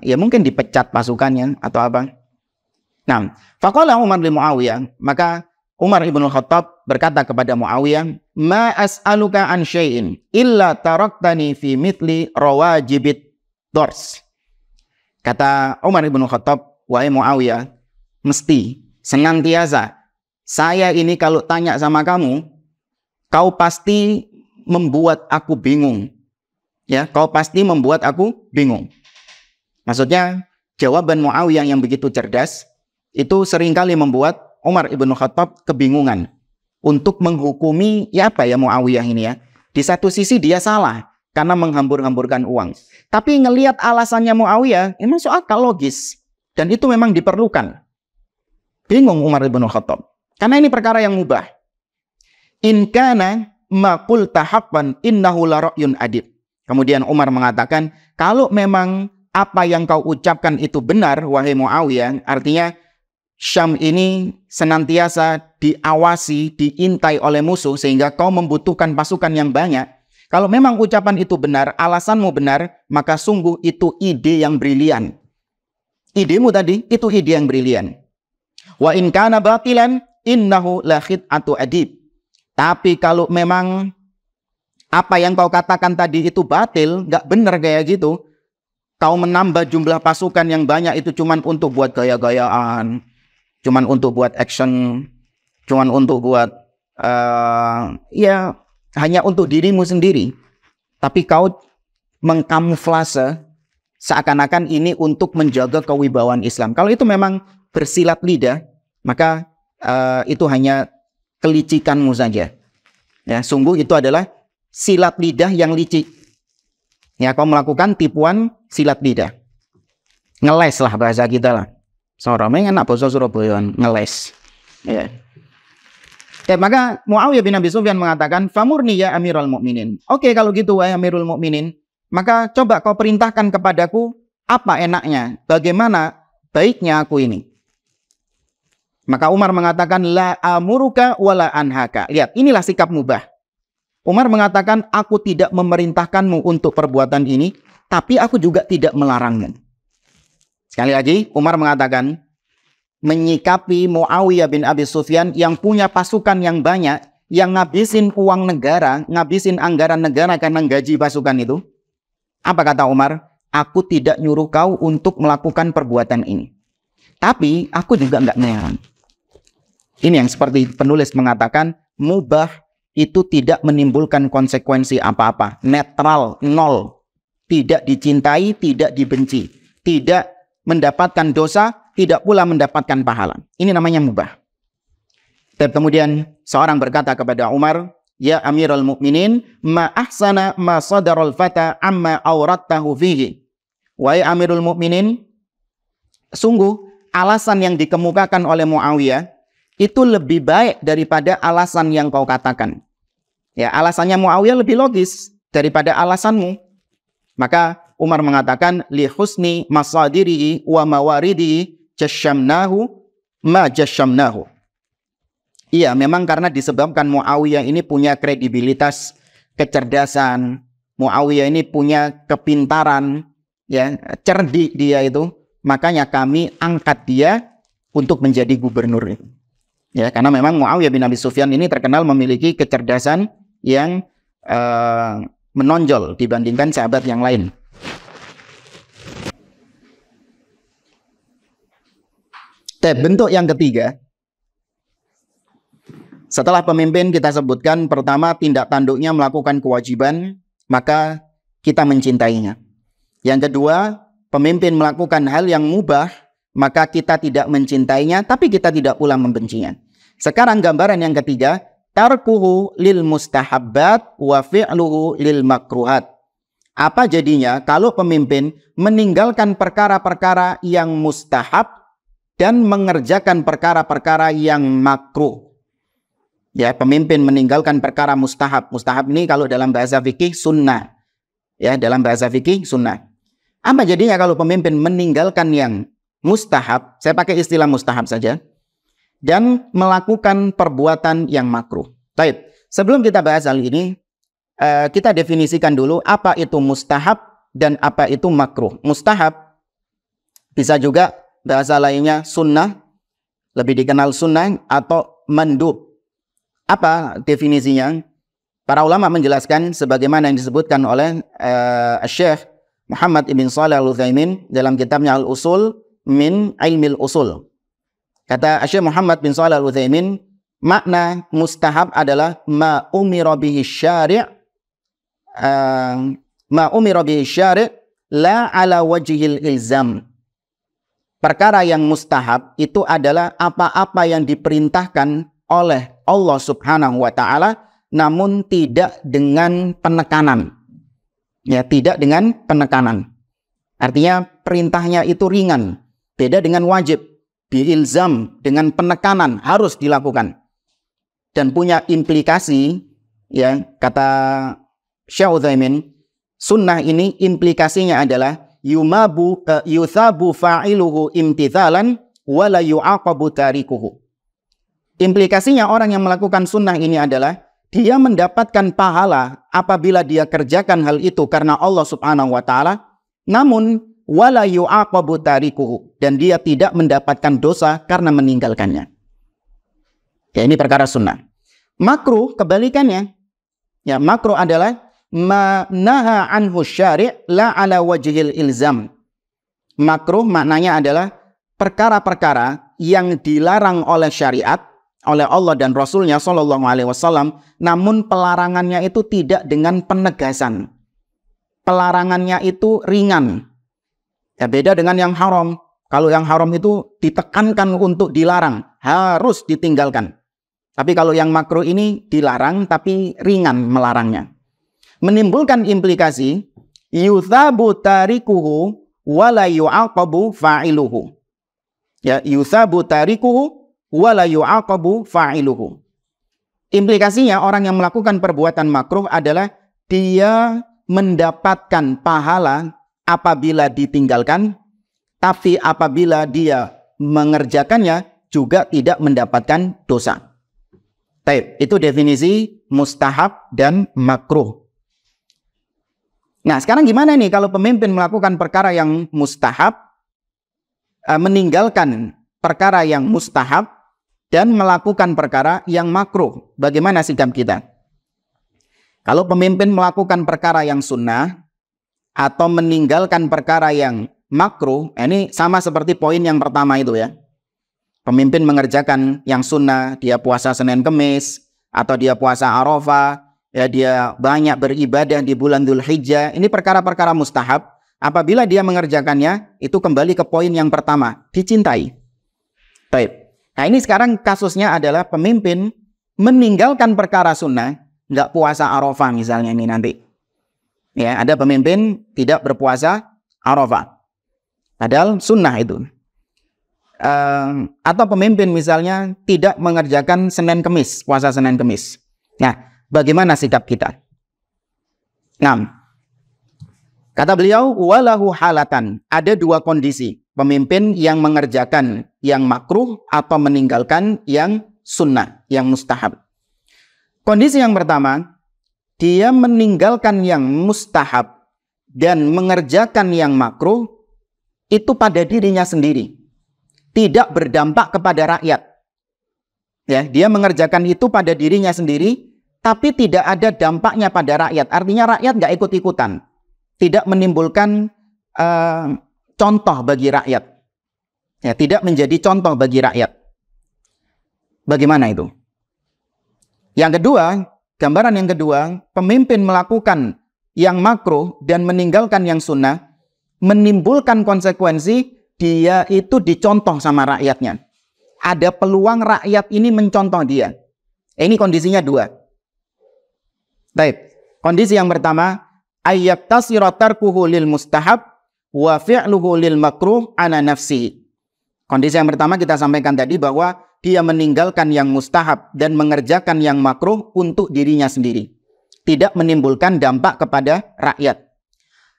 ya mungkin dipecat pasukannya atau apa. Nah, faqala Umar li Muawiyah, maka Umar ibn Khattab berkata kepada Muawiyah, "Ma as'aluka an syai'in illa taraktani fi mithli rawajibid dors." Kata Umar ibn Khattab, wahai Muawiyah, mesti senantiasa saya ini kalau tanya sama kamu, kau pasti membuat aku bingung. Ya, kau pasti membuat aku bingung. Maksudnya, jawaban Muawiyah yang begitu cerdas, itu seringkali membuat Umar ibn Khattab kebingungan untuk menghukumi ya apa ya Muawiyah ini ya. Di satu sisi dia salah karena menghambur-hamburkan uang. Tapi ngelihat alasannya Muawiyah, ini masuk akal, logis. Dan itu memang diperlukan. Bingung Umar ibn Khattab. Karena ini perkara yang mubah. In kana ma qulta haqqan innahu la ra'yun adib. Kemudian Umar mengatakan, kalau memang apa yang kau ucapkan itu benar, wahai Muawiyah, artinya Syam ini senantiasa diawasi, diintai oleh musuh sehingga kau membutuhkan pasukan yang banyak. Kalau memang ucapan itu benar, alasanmu benar, maka sungguh itu ide yang brilian. Idemu tadi, itu ide yang brilian. Wa in kana batilan innahu la khid'atu adib. Tapi kalau memang apa yang kau katakan tadi itu batil, nggak benar kayak gitu, kau menambah jumlah pasukan yang banyak itu cuman untuk buat gaya-gayaan, cuman untuk buat action, cuman untuk buat ya hanya untuk dirimu sendiri. Tapi kau mengkamuflase seakan-akan ini untuk menjaga kewibawaan Islam. Kalau itu memang bersilat lidah, maka itu hanya kelicikanmu saja. Ya, sungguh itu adalah silat lidah yang licik. Ya, kau melakukan tipuan silat lidah. Ngeles lah bahasa kita lah. Seorang enak bahasa Surabaya, ngeles. Ya. Maka Muawiyah bin Abi Sufyan mengatakan, "Famurni ya Amirul Mukminin." Oke, kalau gitu wahai Amirul Mukminin, maka coba kau perintahkan kepadaku apa enaknya, bagaimana baiknya aku ini. Maka Umar mengatakan, la amuruka wala anhaka. Lihat, inilah sikap mubah. Umar mengatakan, aku tidak memerintahkanmu untuk perbuatan ini, tapi aku juga tidak melarangmu. Sekali lagi, Umar mengatakan, menyikapi Muawiyah bin Abi Sufyan yang punya pasukan yang banyak, yang ngabisin uang negara, ngabisin anggaran negara karena gaji pasukan itu. Apa kata Umar? Aku tidak nyuruh kau untuk melakukan perbuatan ini. Tapi, aku juga nggak melarang. Ini yang seperti penulis mengatakan, mubah itu tidak menimbulkan konsekuensi apa-apa. Netral, nol. Tidak dicintai, tidak dibenci. Tidak mendapatkan dosa, tidak pula mendapatkan pahala. Ini namanya mubah. Dan kemudian seorang berkata kepada Umar, ya Amirul Mukminin, ma ahsana ma sadarul fata amma aurattahu fihi. Wahai Amirul Mukminin, sungguh alasan yang dikemukakan oleh Muawiyah itu lebih baik daripada alasan yang kau katakan. Ya, alasannya Muawiyah lebih logis daripada alasanmu. Maka Umar mengatakan, li husni masadirihi wa mawaridihi jasyamnahu ma jasyamnahu. Iya, memang karena disebabkan Muawiyah ini punya kredibilitas, kecerdasan. Muawiyah ini punya kepintaran, ya, cerdik dia itu. Makanya kami angkat dia untuk menjadi gubernur. Ya, karena memang Muawiyah bin Abi Sufyan ini terkenal memiliki kecerdasan yang menonjol dibandingkan sahabat yang lain. Bentuk yang ketiga, setelah pemimpin kita sebutkan, pertama tindak tanduknya melakukan kewajiban, maka kita mencintainya. Yang kedua, pemimpin melakukan hal yang mubah, maka kita tidak mencintainya, tapi kita tidak pula membencinya. Sekarang gambaran yang ketiga, tarkuhu lil mustahabbat wa fi'luhu lil makruhat. Apa jadinya kalau pemimpin meninggalkan perkara-perkara yang mustahab dan mengerjakan perkara-perkara yang makruh? Ya, pemimpin meninggalkan perkara mustahab. Mustahab ini kalau dalam bahasa fikih sunnah. Ya, dalam bahasa fikih sunnah. Apa jadinya kalau pemimpin meninggalkan yang mustahab? Saya pakai istilah mustahab saja. Dan melakukan perbuatan yang makruh. Baik, sebelum kita bahas hal ini, kita definisikan dulu apa itu mustahab dan apa itu makruh. Mustahab bisa juga bahasa lainnya sunnah, lebih dikenal sunnah atau mandub. Apa definisinya? Para ulama menjelaskan sebagaimana yang disebutkan oleh Syekh Muhammad ibn Shalih al-Utsaimin dalam kitabnya Al-Usul min Ilmil Usul. Kata Syekh Muhammad bin Shalih al-Utsaimin, makna mustahab adalah ma umira bihi syari' la ala wajhil ilzam. Perkara yang mustahab itu adalah apa-apa yang diperintahkan oleh Allah Subhanahu wa taala namun tidak dengan penekanan. Ya, tidak dengan penekanan. Artinya perintahnya itu ringan, beda dengan wajib. Biilzam, dengan penekanan harus dilakukan. Dan punya implikasi, ya, kata Syekh Utsaimin, sunnah ini implikasinya adalah yuthabu fa'iluhu imtithalan wa la yu'aqabu tarikuhu. Implikasinya orang yang melakukan sunnah ini adalah dia mendapatkan pahala apabila dia kerjakan hal itu karena Allah Subhanahu wa taala, namun wala yu'aqabu tarikuhu, dan dia tidak mendapatkan dosa karena meninggalkannya. Ya, ini perkara sunnah. Makruh kebalikannya. Ya, makruh adalah ma naha anhu syari' la ala wajhil ilzam. Makruh maknanya adalah perkara-perkara yang dilarang oleh syariat, oleh Allah dan Rasulnya Shallallahu Alaihi Wasallam, namun pelarangannya itu tidak dengan penegasan. Pelarangannya itu ringan. Ya, beda dengan yang haram. Kalau yang haram itu ditekankan untuk dilarang, harus ditinggalkan. Tapi kalau yang makruh ini dilarang tapi ringan melarangnya. Menimbulkan implikasi yuthabu tarikuhu wa la yu'aqabu fa'iluhu. Ya, yuthabu tarikuhu wa la yu'aqabu fa'iluhu. Implikasinya orang yang melakukan perbuatan makruh adalah dia mendapatkan pahala apabila ditinggalkan, tapi apabila dia mengerjakannya juga tidak mendapatkan dosa. Baik, itu definisi mustahab dan makruh. Nah, sekarang gimana nih kalau pemimpin melakukan perkara yang mustahab, meninggalkan perkara yang mustahab, dan melakukan perkara yang makruh? Bagaimana sikap kita? Kalau pemimpin melakukan perkara yang sunnah atau meninggalkan perkara yang makruh, ini sama seperti poin yang pertama itu ya. Pemimpin mengerjakan yang sunnah, dia puasa Senin Kemis, atau dia puasa Arafah, ya, dia banyak beribadah di bulan Dzulhijjah. Ini perkara-perkara mustahab. Apabila dia mengerjakannya, itu kembali ke poin yang pertama, dicintai. Baik. Nah, ini sekarang kasusnya adalah pemimpin meninggalkan perkara sunnah, nggak puasa Arafah misalnya ini nanti. Ya, ada pemimpin tidak berpuasa Arafah, padahal sunnah itu. Atau pemimpin misalnya tidak mengerjakan Senin Kemis, puasa Senin Kemis. Nah, bagaimana sikap kita? Nah, kata beliau, walahu halatan, ada dua kondisi. Pemimpin yang mengerjakan yang makruh atau meninggalkan yang sunnah, yang mustahab. Kondisi yang pertama, dia meninggalkan yang mustahab dan mengerjakan yang makruh itu pada dirinya sendiri, tidak berdampak kepada rakyat. Ya, dia mengerjakan itu pada dirinya sendiri, tapi tidak ada dampaknya pada rakyat. Artinya rakyat nggak ikut-ikutan, tidak menimbulkan contoh bagi rakyat. Ya, tidak menjadi contoh bagi rakyat. Bagaimana itu? Yang kedua, gambaran yang kedua, pemimpin melakukan yang makruh dan meninggalkan yang sunnah, menimbulkan konsekuensi dia itu dicontoh sama rakyatnya. Ada peluang rakyat ini mencontoh dia. Ini kondisinya dua. Baik. Kondisi yang pertama, ayyaktasira tarkuhu lil mustahab wa fi'luhu lil makruh ana nafsi. Kondisi yang pertama kita sampaikan tadi bahwa dia meninggalkan yang mustahab dan mengerjakan yang makruh untuk dirinya sendiri. Tidak menimbulkan dampak kepada rakyat.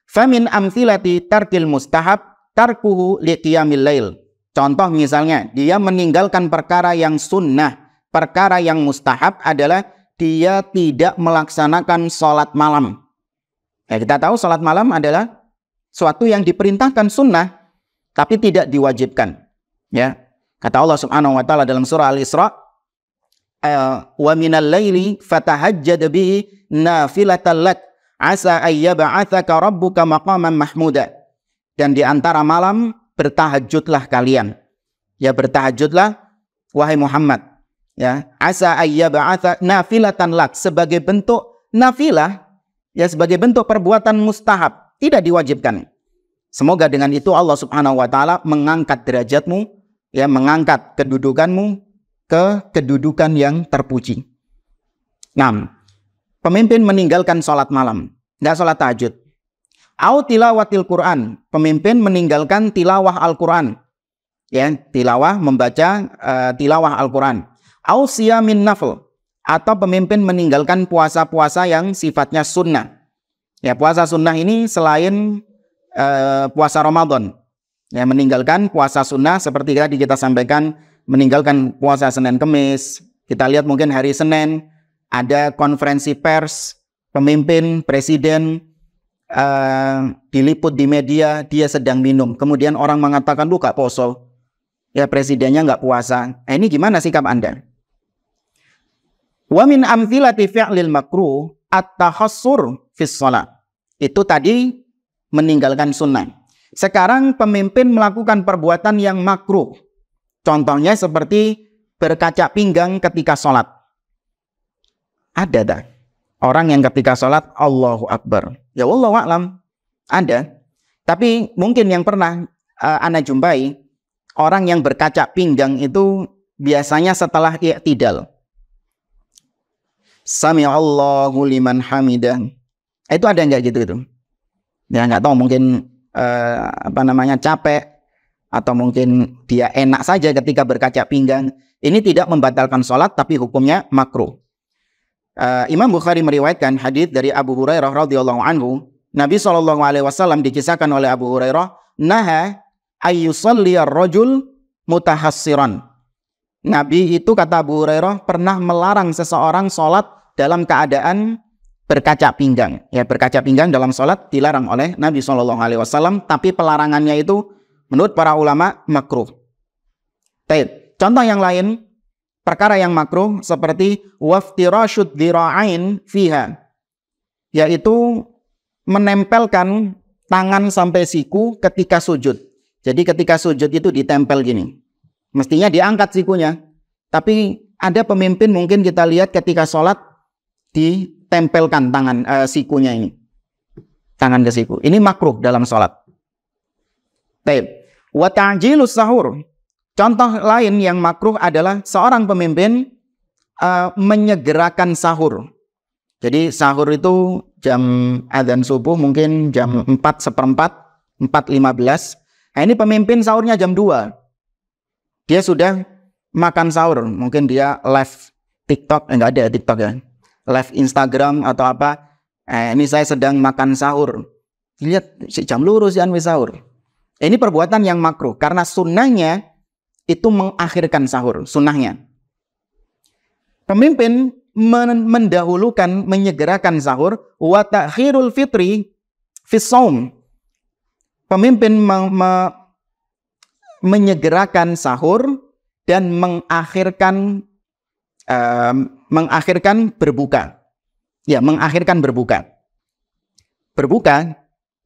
Famin amthilati tarkil mustahab tarkuhu liqiyamil lail. Contoh misalnya, dia meninggalkan perkara yang sunnah. Perkara yang mustahab adalah dia tidak melaksanakan sholat malam. Ya, kita tahu sholat malam adalah suatu yang diperintahkan sunnah, tapi tidak diwajibkan. Ya, kata Allah Subhanahu wa taala dalam surah Al-Isra, wa minal laili fatahajjad bihi nafilatan lak asa ayyab'atsaka rabbuka maqaman mahmuda. Dan di antara malam bertahajudlah kalian. Ya, bertahajudlah wahai Muhammad. Ya, asa ayyab'atsaka nafilatan lak, sebagai bentuk nafilah, ya, sebagai bentuk perbuatan mustahab, tidak diwajibkan. Semoga dengan itu Allah Subhanahu wa taala mengangkat derajatmu, ya, mengangkat kedudukanmu ke kedudukan yang terpuji. 6. Pemimpin meninggalkan sholat malam, tidak sholat tahajud. Au tilawatil Quran, pemimpin meninggalkan tilawah Al-Quran. Ya, tilawah, membaca tilawah Al-Quran. Au siyamin nafl, atau pemimpin meninggalkan puasa-puasa yang sifatnya sunnah. Ya, puasa sunnah ini selain puasa Ramadan. Ya, meninggalkan puasa sunnah seperti tadi kita sampaikan, meninggalkan puasa Senin Kemis. Kita lihat mungkin hari Senin ada konferensi pers, pemimpin, presiden diliput di media, dia sedang minum. Kemudian orang mengatakan, lu gak poso. Ya, presidennya gak puasa. Ini gimana sikap Anda? Wa min amthilati fi'lil makruh at-takhassur fis shalah. Itu tadi meninggalkan sunnah. Sekarang pemimpin melakukan perbuatan yang makruh. Contohnya seperti berkaca pinggang ketika sholat. Ada tak? Orang yang ketika sholat Allahu Akbar. Ya wallahu a'lam. Ada. Tapi mungkin yang pernah Anda jumpai, orang yang berkaca pinggang itu biasanya setelah i'tidal. Sami'allahu liman hamidah. Itu ada nggak gitu itu? Ya nggak tahu, mungkin capek, atau mungkin dia enak saja ketika berkaca pinggang. Ini tidak membatalkan sholat, tapi hukumnya makruh. Imam Bukhari meriwayatkan hadits dari Abu Hurairah radhiyallahu anhu. Nabi SAW dikisahkan oleh Abu Hurairah, naha ayyusalli ar-rajul mutahassiran. Nabi itu, kata Abu Hurairah, pernah melarang seseorang sholat dalam keadaan berkaca pinggang. Ya, berkaca pinggang dalam sholat dilarang oleh Nabi SAW, tapi pelarangannya itu menurut para ulama makruh. Contoh yang lain, perkara yang makruh seperti waftirashud dira'ain fiha, yaitu menempelkan tangan sampai siku ketika sujud. Jadi ketika sujud itu ditempel gini. Mestinya diangkat sikunya, tapi ada pemimpin mungkin kita lihat ketika sholat ditempelkan tangan sikunya ini, tangan ke siku. Ini makruh dalam sholat. Wa ta'jilus sahur. Contoh lain yang makruh adalah seorang pemimpin menyegerakan sahur. Jadi sahur itu jam adzan subuh mungkin jam 4:15, 4:15. Nah, ini pemimpin sahurnya jam 2. Dia sudah makan sahur. Mungkin dia live TikTok, enggak ada TikTok ya. Live Instagram atau apa. Ini saya sedang makan sahur. Lihat si jam lurus ya sahur. Ini perbuatan yang makruh karena sunnahnya itu mengakhirkan sahur, sunnahnya. Pemimpin mendahulukan, menyegerakan sahur, wa ta'khirul fitri fis shaum. Pemimpin menyegerakan sahur dan mengakhirkan berbuka. Ya, mengakhirkan berbuka.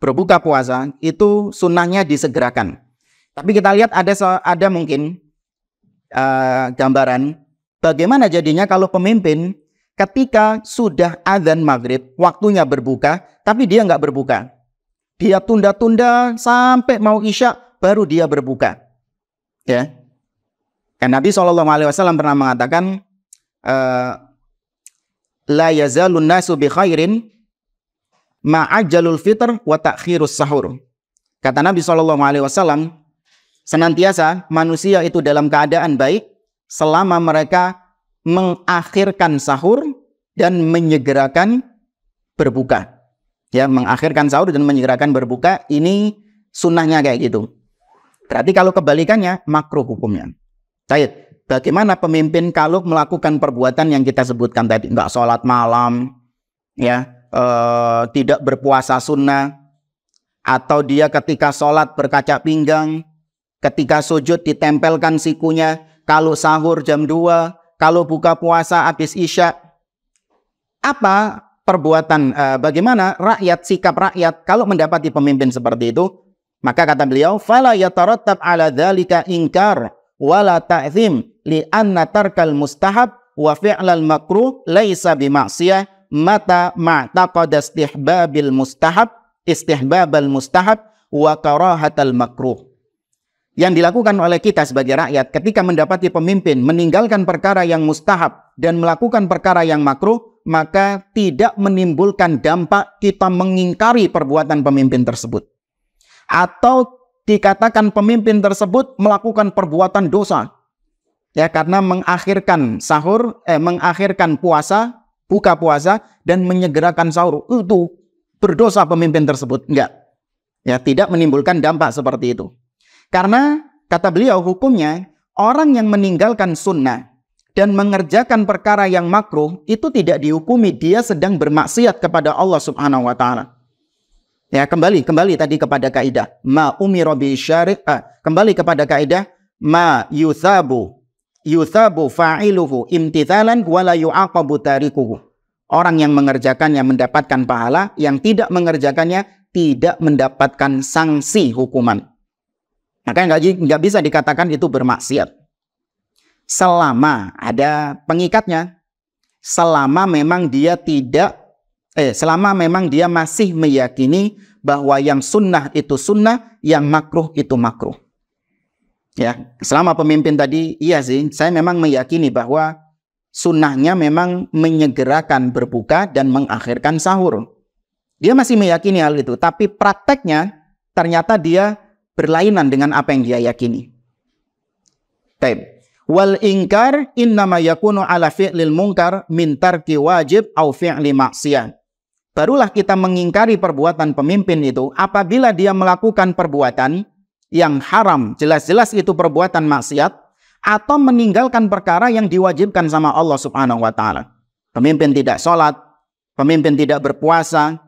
Berbuka puasa itu sunnahnya disegerakan. Tapi kita lihat ada mungkin gambaran bagaimana jadinya kalau pemimpin ketika sudah azan maghrib, waktunya berbuka, tapi dia nggak berbuka. Dia tunda-tunda sampai mau isya, baru dia berbuka. Ya. Dan Nabi SAW pernah mengatakan, la yazalun nasu bi khairin ma'ajjalul fitr wa ta'khirus sahur. Kata Nabi SAW, senantiasa manusia itu dalam keadaan baik selama mereka mengakhirkan sahur dan menyegerakan berbuka. Ya, mengakhirkan sahur dan menyegerakan berbuka, ini sunnahnya kayak gitu. Berarti kalau kebalikannya, makruh hukumnya. Baik, bagaimana pemimpin kalau melakukan perbuatan yang kita sebutkan tadi, nggak sholat malam, ya, tidak berpuasa sunnah, atau dia ketika sholat berkaca pinggang, ketika sujud ditempelkan sikunya, kalau sahur jam 2, kalau buka puasa habis isya. Apa perbuatan, bagaimana rakyat, sikap rakyat kalau mendapati pemimpin seperti itu? Maka kata beliau, fala yatarattab ala dzalika inkar wala ta'zim li anna tarkal mustahab wa fi'lal makruh laisa bimaksiyah mata ma'taqada istihbabal mustahab wa karahatal makruh. Yang dilakukan oleh kita sebagai rakyat ketika mendapati pemimpin meninggalkan perkara yang mustahab dan melakukan perkara yang makruh, maka tidak menimbulkan dampak kita mengingkari perbuatan pemimpin tersebut. Atau dikatakan pemimpin tersebut melakukan perbuatan dosa. Ya, karena mengakhirkan sahur, mengakhirkan puasa, buka puasa dan menyegerakan sahur. Itu berdosa pemimpin tersebut. Enggak. Ya, tidak menimbulkan dampak seperti itu. Karena kata beliau hukumnya orang yang meninggalkan sunnah dan mengerjakan perkara yang makruh itu tidak dihukumi dia sedang bermaksiat kepada Allah Subhanahu wa taala. Ya, kembali tadi kepada kaidah ma umira bi syari', kembali kepada kaidah ma yuthabu fa'iluhu imtithalan wa la yu'aqabu tarikuhu. Orang yang mengerjakannya mendapatkan pahala, yang tidak mengerjakannya tidak mendapatkan sanksi hukuman. Maka nggak bisa dikatakan itu bermaksiat. Selama ada pengikatnya, selama memang dia masih meyakini bahwa yang sunnah itu sunnah, yang makruh itu makruh. Ya, selama pemimpin tadi, iya sih, saya memang meyakini bahwa sunnahnya memang menyegerakan berbuka dan mengakhirkan sahur. Dia masih meyakini hal itu, tapi prakteknya ternyata dia berlainan dengan apa yang dia yakini. Baik. Wal ingkar innama yakunu ala fi'lil munkar min tarki wajib au fi'li maksiyah. Barulah kita mengingkari perbuatan pemimpin itu apabila dia melakukan perbuatan yang haram, jelas-jelas itu perbuatan maksiat, atau meninggalkan perkara yang diwajibkan sama Allah Subhanahu wa taala. Pemimpin tidak sholat, pemimpin tidak berpuasa,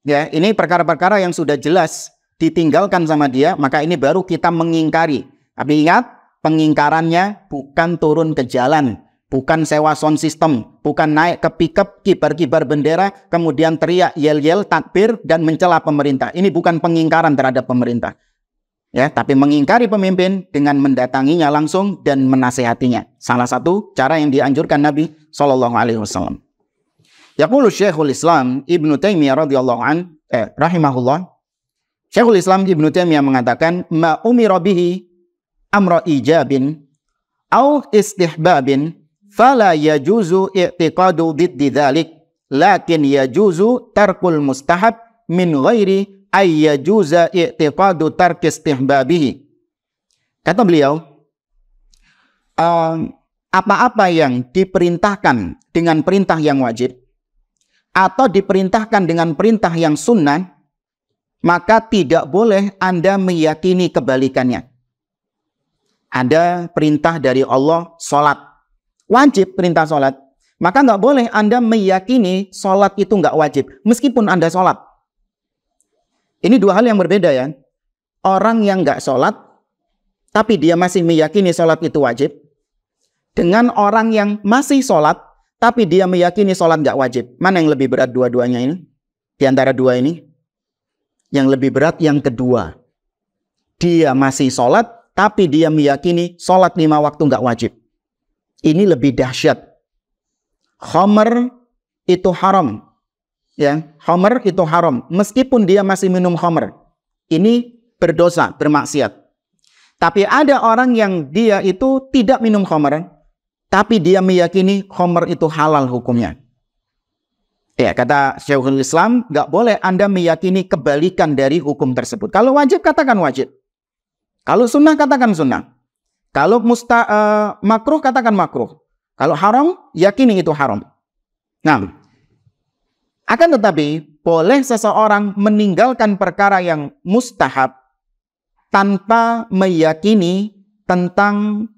ya, ini perkara-perkara yang sudah jelas ditinggalkan sama dia, maka ini baru kita mengingkari. Tapi ingat, pengingkarannya bukan turun ke jalan, bukan sewa sound system, bukan naik ke pickup, kibar-kibar bendera, kemudian teriak, yel-yel, takbir, dan mencela pemerintah. Ini bukan pengingkaran terhadap pemerintah. Ya, tapi mengingkari pemimpin dengan mendatanginya langsung dan menasehatinya. Salah satu cara yang dianjurkan Nabi SAW. Yaqulu Syekhul Islam Ibnu Taimiyah radhiyallahu rahimahullah. Syekhul Islam Ibnu Taimiyah mengatakan, ma umira bihi amra ijabin au istihbabin fala yajuzu i'tiqadu diddi dzalik, lakin yajuzu tarkul mustahab min ghairi ay yajuza i'tiqadu tark istihbabihi. Kata beliau, apa-apa yang diperintahkan dengan perintah yang wajib atau diperintahkan dengan perintah yang sunnah, maka tidak boleh Anda meyakini kebalikannya. Ada perintah dari Allah, sholat. Wajib perintah sholat. Maka nggak boleh Anda meyakini sholat itu nggak wajib, meskipun Anda sholat. Ini dua hal yang berbeda ya. Orang yang nggak sholat, tapi dia masih meyakini sholat itu wajib. Dengan orang yang masih sholat, tapi dia meyakini sholat nggak wajib. Mana yang lebih berat dua-duanya ini? Di antara dua ini? Yang lebih berat yang kedua. Dia masih sholat, tapi dia meyakini sholat 5 waktu nggak wajib. Ini lebih dahsyat. Khamr itu haram. Ya, khamr itu haram. Meskipun dia masih minum khamr. Ini berdosa, bermaksiat. Tapi ada orang yang dia itu tidak minum khamr, tapi dia meyakini khamr itu halal hukumnya. Ya, kata Syekhul Islam, nggak boleh Anda meyakini kebalikan dari hukum tersebut. Kalau wajib, katakan wajib. Kalau sunnah, katakan sunnah. Kalau makruh, katakan makruh. Kalau haram, yakini itu haram. Nah, akan tetapi, boleh seseorang meninggalkan perkara yang mustahab tanpa meyakini tentang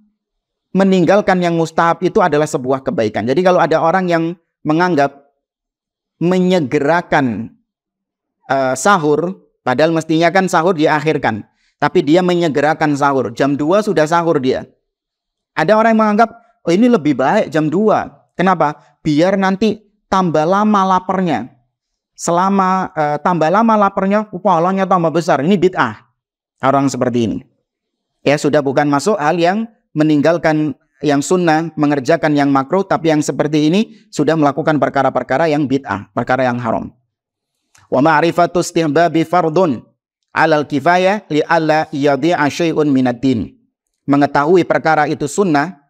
meninggalkan yang mustahab itu adalah sebuah kebaikan. Jadi kalau ada orang yang menganggap menyegerakan sahur, padahal mestinya kan sahur diakhirkan, tapi dia menyegerakan sahur, jam 2 sudah sahur dia. Ada orang yang menganggap, oh ini lebih baik jam 2. Kenapa? Biar nanti tambah lama laparnya. Selama tambah lama laparnya, pahalanya tambah besar. Ini bid'ah. Orang seperti ini, ya sudah bukan masuk hal yang meninggalkan yang sunnah, mengerjakan yang makruh, tapi yang seperti ini sudah melakukan perkara-perkara yang bid'ah, perkara yang haram. Wa ma'rifatu istihbabi fardun 'alal kifayah li'alla yadhi'a syai'un minad din. Mengetahui perkara itu sunnah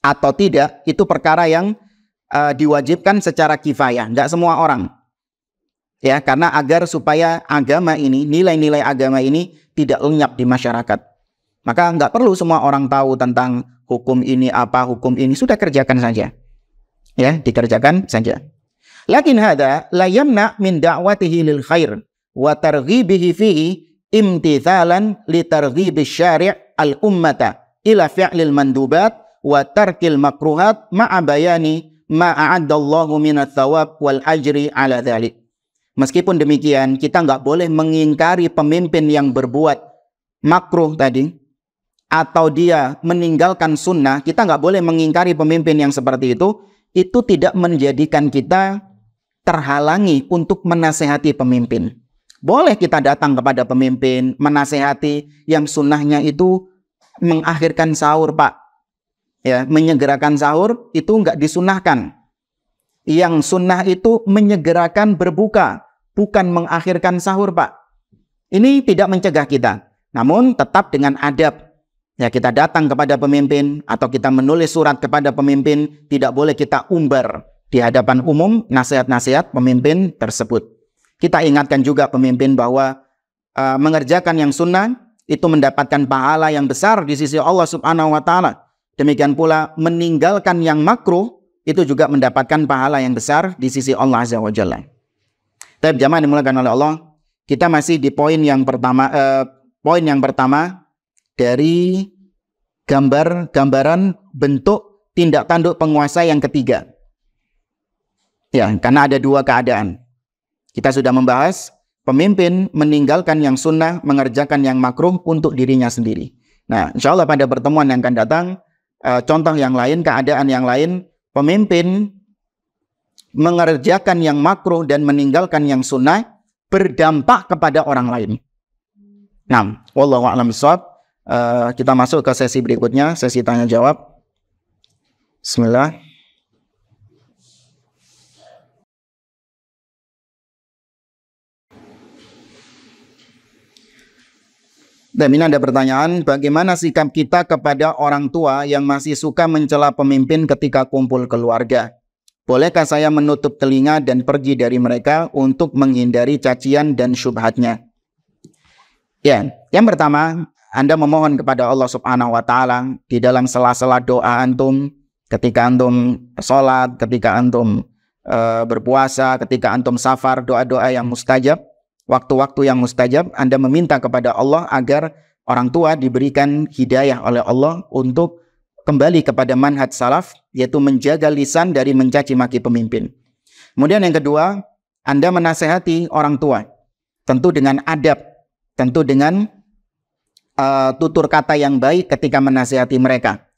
atau tidak, itu perkara yang diwajibkan secara kifayah, enggak semua orang. Ya, karena agar supaya agama ini, nilai-nilai agama ini tidak lenyap di masyarakat. Maka enggak perlu semua orang tahu tentang hukum ini apa, hukum ini, sudah kerjakan saja. Ya, dikerjakan saja. Lakin hada la yamna min da'watihi lil khair wa targhibihi fihi imtithalan li targhibi syari' al ummata ila fi'lil mandubat wa tarkil makruhat ma'a bayani ma a'addallahu minat thawab wal ajri ala dhalik. Meskipun demikian, kita nggak boleh mengingkari pemimpin yang berbuat makruh tadi, atau dia meninggalkan sunnah. Kita nggak boleh mengingkari pemimpin yang seperti itu tidak menjadikan kita terhalangi untuk menasehati pemimpin. Boleh kita datang kepada pemimpin, menasehati yang sunnahnya itu mengakhirkan sahur, Pak. Ya, menyegerakan sahur itu nggak disunahkan. Yang sunnah itu menyegerakan berbuka, bukan mengakhirkan sahur, Pak. Ini tidak mencegah kita, namun tetap dengan adab. Ya, kita datang kepada pemimpin atau kita menulis surat kepada pemimpin, tidak boleh kita umbar di hadapan umum nasihat-nasihat pemimpin tersebut. Kita ingatkan juga pemimpin bahwa mengerjakan yang sunnah itu mendapatkan pahala yang besar di sisi Allah Subhanahu wa Ta'ala. Demikian pula meninggalkan yang makruh itu juga mendapatkan pahala yang besar di sisi Allah Azza wa Jalla. Tapi jamaah dimulakan oleh Allah, kita masih di poin yang pertama, dari gambaran bentuk tindak tanduk penguasa yang ketiga. Ya, karena ada dua keadaan. Kita sudah membahas pemimpin meninggalkan yang sunnah, mengerjakan yang makruh untuk dirinya sendiri. Nah, insya Allah pada pertemuan yang akan datang, contoh yang lain, keadaan yang lain, pemimpin mengerjakan yang makruh dan meninggalkan yang sunnah berdampak kepada orang lain. Nah, wallahu a'lam bishawab. Kita masuk ke sesi berikutnya, sesi tanya jawab. Bismillah. Dan ini ada pertanyaan, bagaimana sikap kita kepada orang tua yang masih suka mencela pemimpin ketika kumpul keluarga? Bolehkah saya menutup telinga dan pergi dari mereka untuk menghindari cacian dan syubhatnya? Ya, yang pertama, Anda memohon kepada Allah Subhanahu wa Ta'ala di dalam sela-sela doa antum, ketika antum sholat, ketika antum berpuasa, ketika antum safar, doa-doa yang mustajab, waktu-waktu yang mustajab, Anda meminta kepada Allah agar orang tua diberikan hidayah oleh Allah untuk kembali kepada manhaj salaf, yaitu menjaga lisan dari mencaci maki pemimpin. Kemudian yang kedua, Anda menasehati orang tua, tentu dengan adab, tentu dengan tutur kata yang baik ketika menasehati mereka.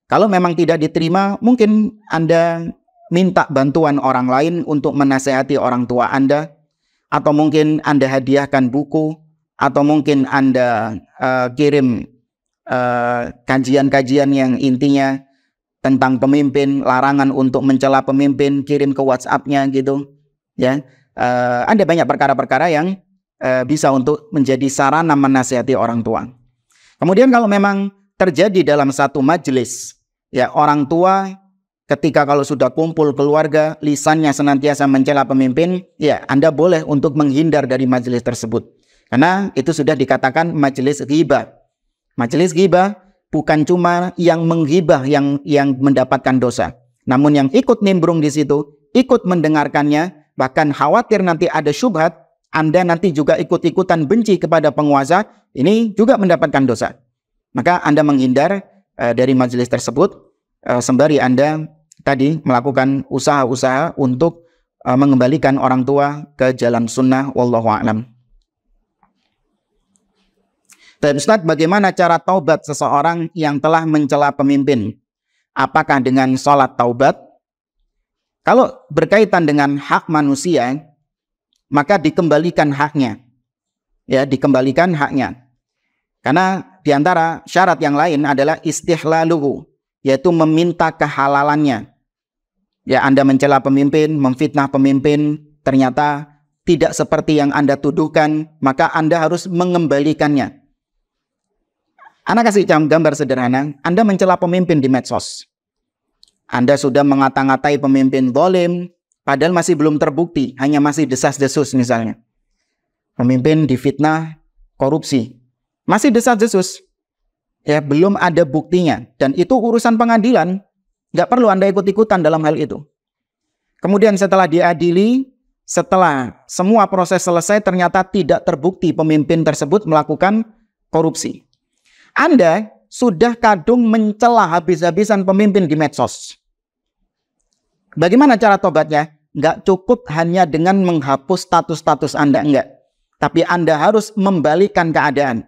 Kalau memang tidak diterima, mungkin Anda minta bantuan orang lain untuk menasehati orang tua Anda, atau mungkin Anda hadiahkan buku, atau mungkin Anda kirim kajian-kajian yang intinya tentang pemimpin, larangan untuk mencela pemimpin, kirim ke WhatsApp-nya gitu. Ya, ada banyak perkara-perkara yang bisa untuk menjadi sarana menasihati orang tua. Kemudian kalau memang terjadi dalam satu majelis, ya orang tua ketika kalau sudah kumpul keluarga, lisannya senantiasa mencela pemimpin, ya Anda boleh untuk menghindar dari majelis tersebut. Karena itu sudah dikatakan majelis ghibah. Majelis ghibah bukan cuma yang menghibah yang mendapatkan dosa, namun yang ikut nimbrung di situ, ikut mendengarkannya, bahkan khawatir nanti ada syubhat, Anda nanti juga ikut-ikutan benci kepada penguasa, ini juga mendapatkan dosa. Maka Anda menghindar dari majelis tersebut, sembari Anda tadi melakukan usaha-usaha untuk mengembalikan orang tua ke jalan sunnah. Wallahu a'lam. Dan Ustaz, bagaimana cara taubat seseorang yang telah mencela pemimpin? Apakah dengan sholat taubat? Kalau berkaitan dengan hak manusia, maka dikembalikan haknya. Ya, dikembalikan haknya. Karena diantara syarat yang lain adalah istihlaluhu, yaitu meminta kehalalannya. Ya, Anda mencela pemimpin, memfitnah pemimpin, ternyata tidak seperti yang Anda tuduhkan, maka Anda harus mengembalikannya. Anda kasih gambar sederhana, Anda mencela pemimpin di medsos. Anda sudah ngata-ngatai pemimpin zalim, padahal masih belum terbukti, hanya masih desas-desus misalnya. Pemimpin difitnah, korupsi. Masih desas-desus. Ya, belum ada buktinya. Dan itu urusan pengadilan. Nggak perlu Anda ikut-ikutan dalam hal itu. Kemudian setelah diadili, setelah semua proses selesai, ternyata tidak terbukti pemimpin tersebut melakukan korupsi. Anda sudah kadung mencela habis-habisan pemimpin di medsos. Bagaimana cara tobatnya? Nggak cukup hanya dengan menghapus status-status Anda, enggak. Tapi Anda harus membalikan keadaan,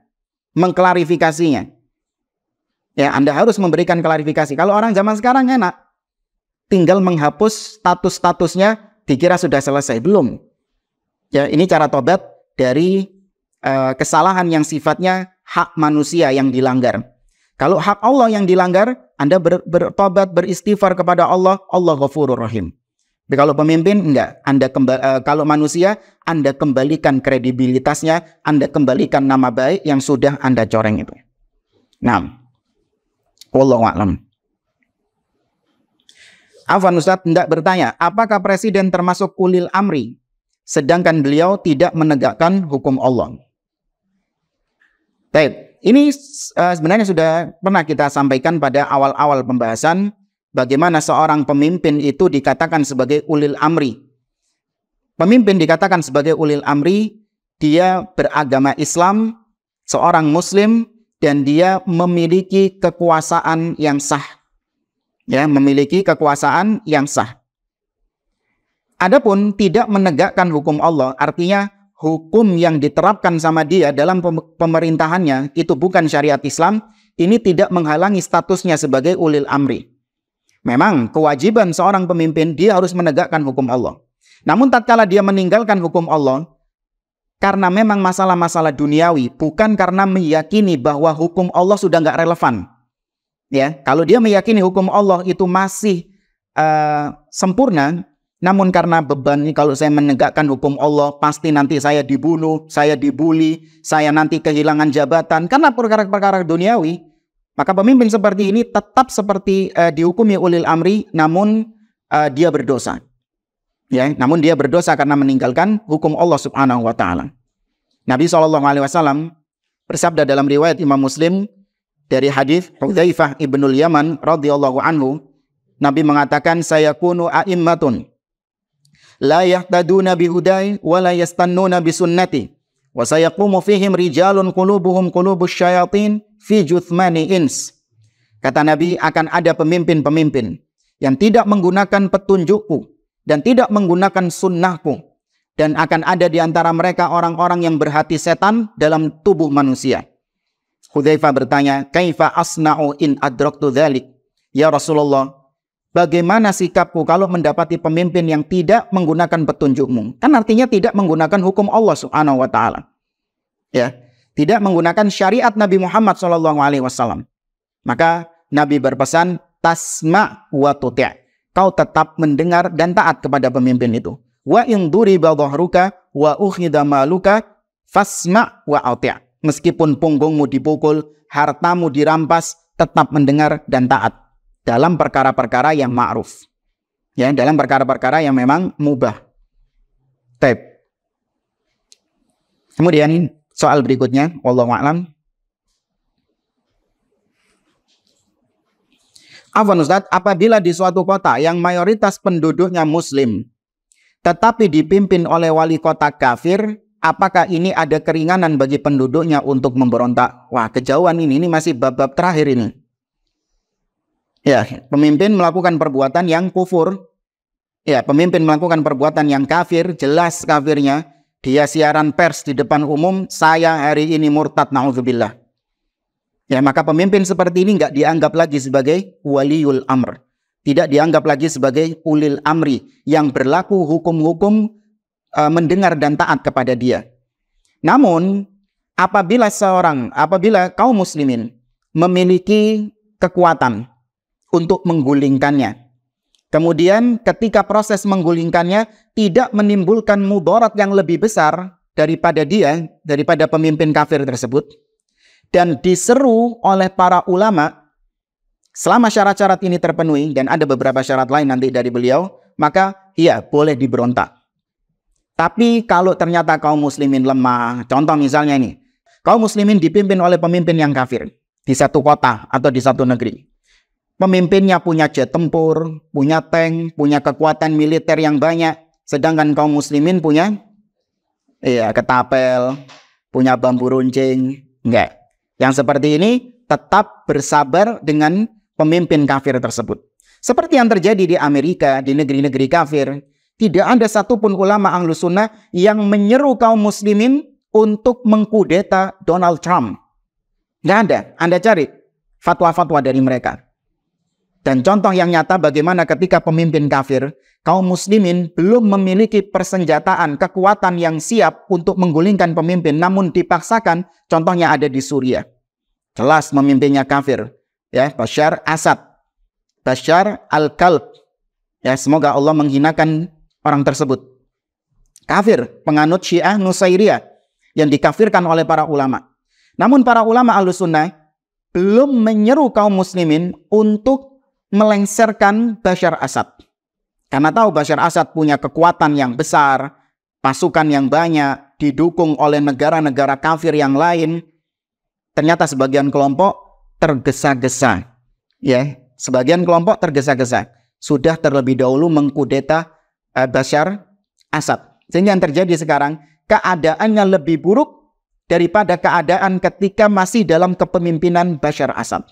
mengklarifikasinya. Ya, Anda harus memberikan klarifikasi. Kalau orang zaman sekarang enak, tinggal menghapus status-statusnya, dikira sudah selesai. Belum. Ya, ini cara tobat dari kesalahan yang sifatnya hak manusia yang dilanggar. Kalau hak Allah yang dilanggar, Anda bertobat, beristighfar kepada Allah, Allah Ghafurur Rahim. Tapi kalau pemimpin, enggak. Kalau manusia, Anda kembalikan kredibilitasnya, Anda kembalikan nama baik yang sudah Anda coreng itu. Nah, wallahu a'lam. Afwan Ustaz hendak bertanya, apakah presiden termasuk ulil amri, sedangkan beliau tidak menegakkan hukum Allah? Baik, ini sebenarnya sudah pernah kita sampaikan pada awal-awal pembahasan bagaimana seorang pemimpin itu dikatakan sebagai ulil amri. Pemimpin dikatakan sebagai ulil amri, dia beragama Islam, seorang muslim, dan dia memiliki kekuasaan yang sah. Ya, memiliki kekuasaan yang sah. Adapun tidak menegakkan hukum Allah, artinya hukum yang diterapkan sama dia dalam pemerintahannya itu bukan syariat Islam, ini tidak menghalangi statusnya sebagai ulil amri. Memang kewajiban seorang pemimpin dia harus menegakkan hukum Allah. Namun tatkala dia meninggalkan hukum Allah karena memang masalah-masalah duniawi, bukan karena meyakini bahwa hukum Allah sudah nggak relevan. Ya, kalau dia meyakini hukum Allah itu masih sempurna, namun karena beban ini, kalau saya menegakkan hukum Allah, pasti nanti saya dibunuh, saya dibully, saya nanti kehilangan jabatan, karena perkara-perkara duniawi, maka pemimpin seperti ini tetap seperti dihukumi ulil amri, namun dia berdosa. Ya, namun dia berdosa karena meninggalkan hukum Allah Subhanahu wa Ta'ala. Nabi SAW bersabda dalam riwayat Imam Muslim dari hadis Hudzaifah ibnul Yaman radhiyallahu anhu, Nabi mengatakan, sayakunu a'immatun la yahtaduna bihudai wa la yastannuna bisunnati wa sayaqumu fihim rijalun qulubuhum qulubus syayatin fi juthmani ins. Kata Nabi, akan ada pemimpin-pemimpin yang tidak menggunakan petunjukku dan tidak menggunakan sunnahku, dan akan ada di antara mereka orang-orang yang berhati setan dalam tubuh manusia. Hudzaifah bertanya, kaifa asna'u in adraktu dzalik? Ya Rasulullah, bagaimana sikapku kalau mendapati pemimpin yang tidak menggunakan petunjukmu? Kan artinya tidak menggunakan hukum Allah Subhanahu wa Ta'ala. Ya, tidak menggunakan syariat Nabi Muhammad SAW. Maka Nabi berpesan, tasma' wa tuti'. Kau tetap mendengar dan taat kepada pemimpin itu. Wa in duriba dhahruka wa ukhidha maluka fasma' wa ati'. meskipun punggungmu dipukul, hartamu dirampas, tetap mendengar dan taat dalam perkara-perkara yang ma'ruf. Ya, dalam perkara-perkara yang memang mubah. Baik. Kemudian soal berikutnya, wallahu a'lam. Afwan Ustaz, apabila di suatu kota yang mayoritas penduduknya muslim, tetapi dipimpin oleh wali kota kafir, apakah ini ada keringanan bagi penduduknya untuk memberontak? Wah, kejauhan ini masih bab-bab terakhir ini. Ya, pemimpin melakukan perbuatan yang kufur. Ya, pemimpin melakukan perbuatan yang kafir, jelas kafirnya. Dia siaran pers di depan umum, saya hari ini murtad, na'udzubillah. Ya, maka pemimpin seperti ini nggak dianggap lagi sebagai waliul amr. Tidak dianggap lagi sebagai ulil amri yang berlaku hukum-hukum mendengar dan taat kepada dia. Namun, apabila kaum muslimin memiliki kekuatan untuk menggulingkannya, kemudian ketika proses menggulingkannya tidak menimbulkan mudarat yang lebih besar daripada pemimpin kafir tersebut, dan diseru oleh para ulama, selama syarat-syarat ini terpenuhi, dan ada beberapa syarat lain nanti dari beliau, maka iya, boleh diberontak. Tapi kalau ternyata kaum muslimin lemah, contoh misalnya ini, kaum muslimin dipimpin oleh pemimpin yang kafir di satu kota atau di satu negeri. Pemimpinnya punya jet tempur, punya tank, punya kekuatan militer yang banyak, sedangkan kaum muslimin punya ketapel, punya bambu runcing. Enggak. Yang seperti ini tetap bersabar dengan pemimpin kafir tersebut. Seperti yang terjadi di Amerika, di negeri-negeri kafir, tidak ada satupun ulama Ahlus Sunnah yang menyeru kaum muslimin untuk mengkudeta Donald Trump. Tidak ada. Anda cari fatwa-fatwa dari mereka. Dan contoh yang nyata bagaimana ketika pemimpin kafir, kaum muslimin belum memiliki persenjataan, kekuatan yang siap untuk menggulingkan pemimpin, namun dipaksakan. Contohnya ada di Suriah. Jelas memimpinnya kafir. Ya, Bashar Assad. Bashar al-Kalb. Ya, semoga Allah menghinakan orang tersebut. Kafir, penganut Syiah Nusairiyah yang dikafirkan oleh para ulama. Namun para ulama Ahlus Sunnah belum menyeru kaum muslimin untuk melengsarkan Bashar Assad. Karena tahu Bashar Assad punya kekuatan yang besar, pasukan yang banyak, didukung oleh negara-negara kafir yang lain. Ternyata sebagian kelompok tergesa-gesa. Ya, sebagian kelompok tergesa-gesa. Sudah terlebih dahulu mengkudeta Bashar Assad. Sehingga yang terjadi sekarang, keadaannya lebih buruk daripada keadaan ketika masih dalam kepemimpinan Bashar Assad.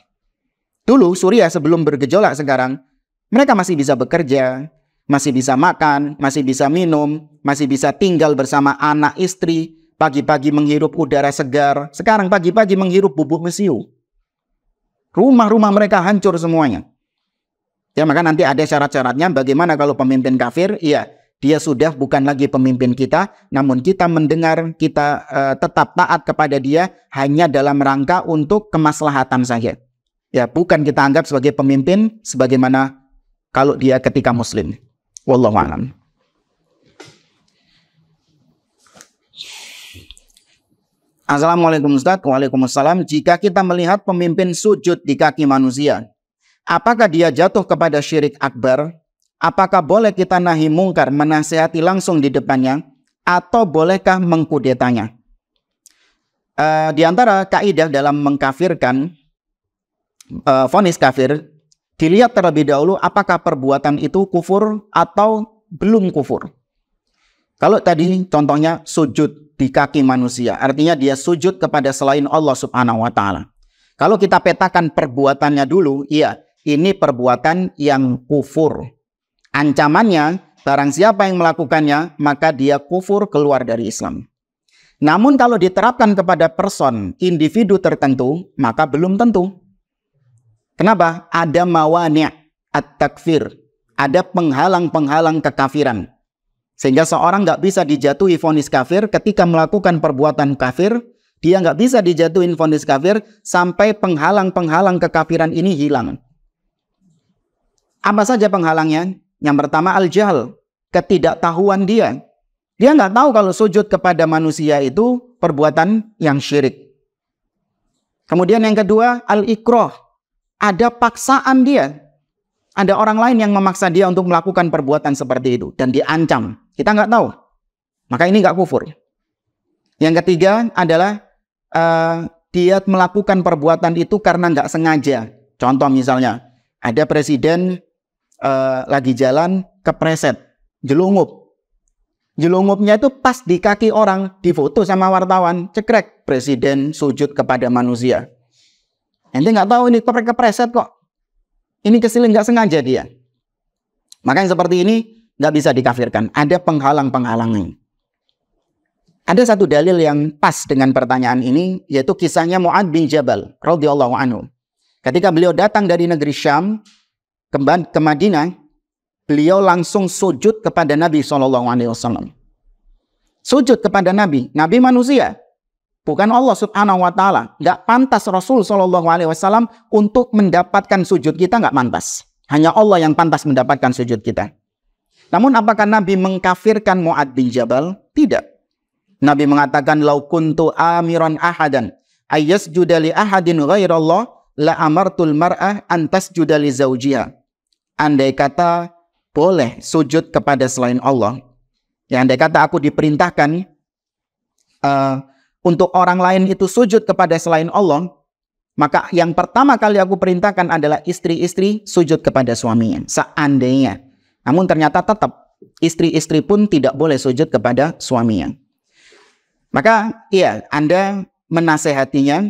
Dulu Suriah sebelum bergejolak sekarang, mereka masih bisa bekerja, masih bisa makan, masih bisa minum, masih bisa tinggal bersama anak istri, pagi-pagi menghirup udara segar. Sekarang pagi-pagi menghirup bubuk mesiu. Rumah-rumah mereka hancur semuanya. Ya, maka nanti ada syarat-syaratnya bagaimana kalau pemimpin kafir, iya, dia sudah bukan lagi pemimpin kita, namun kita mendengar, kita tetap taat kepada dia hanya dalam rangka untuk kemaslahatan saja. Ya, bukan kita anggap sebagai pemimpin sebagaimana kalau dia ketika muslim. Wallahu a'lam. Assalamualaikum Ustaz. Waalaikumsalam. Jika kita melihat pemimpin sujud di kaki manusia, apakah dia jatuh kepada syirik akbar? Apakah boleh kita nahi mungkar, menasihati langsung di depannya, atau bolehkah mengkudetanya? Di antara kaidah dalam mengkafirkan, vonis kafir, dilihat terlebih dahulu apakah perbuatan itu kufur atau belum kufur. Kalau tadi contohnya sujud di kaki manusia, artinya dia sujud kepada selain Allah Subhanahu wa Ta'ala. Kalau kita petakan perbuatannya dulu, iya, ini perbuatan yang kufur. Ancamannya, barang siapa yang melakukannya, maka dia kufur, keluar dari Islam. Namun kalau diterapkan kepada person, individu tertentu, maka belum tentu. Kenapa? Ada mawani' at-takfir. Ada penghalang-penghalang kekafiran. Sehingga seorang nggak bisa dijatuhi vonis kafir ketika melakukan perbuatan kafir. Dia nggak bisa dijatuhin vonis kafir sampai penghalang-penghalang kekafiran ini hilang. Apa saja penghalangnya? Yang pertama al-jahl, ketidaktahuan dia. Dia nggak tahu kalau sujud kepada manusia itu perbuatan yang syirik. Kemudian yang kedua, al-ikrah. Ada paksaan dia. Ada orang lain yang memaksa dia untuk melakukan perbuatan seperti itu. Dan diancam. Kita nggak tahu. Maka ini nggak kufur. Yang ketiga adalah dia melakukan perbuatan itu karena nggak sengaja. Contoh misalnya, ada presiden lagi jalan kepleset, jelungup. Jelungupnya itu pas di kaki orang, difoto sama wartawan, cekrek, presiden sujud kepada manusia. Ente nggak tahu ini kepleset kok. Ini kesilin nggak sengaja dia. Maka yang seperti ini nggak bisa dikafirkan. Ada penghalang-penghalangan. Ada satu dalil yang pas dengan pertanyaan ini, yaitu kisahnya Mu'adz bin Jabal radhiyallahu anhu. Ketika beliau datang dari negeri Syam ke Madinah, beliau langsung sujud kepada Nabi SAW. Sujud kepada Nabi. Nabi manusia, bukan Allah Subhanahu Wa Taala. Nggak pantas Rasul SAW untuk mendapatkan sujud kita, nggak pantas. Hanya Allah yang pantas mendapatkan sujud kita. Namun apakah Nabi mengkafirkan Mu'adz bin Jabal? Tidak. Nabi mengatakan, "Lau kuntu amiran ahadan ayyasjuda li ahadin ghairallah la amartul mar'ah an tasjuda li zawjiha." Andai kata boleh sujud kepada selain Allah, ya andai kata aku diperintahkan untuk orang lain itu sujud kepada selain Allah, maka yang pertama kali aku perintahkan adalah istri-istri sujud kepada suaminya. Seandainya. Namun ternyata tetap istri-istri pun tidak boleh sujud kepada suaminya. Maka iya, Anda menasehatinya,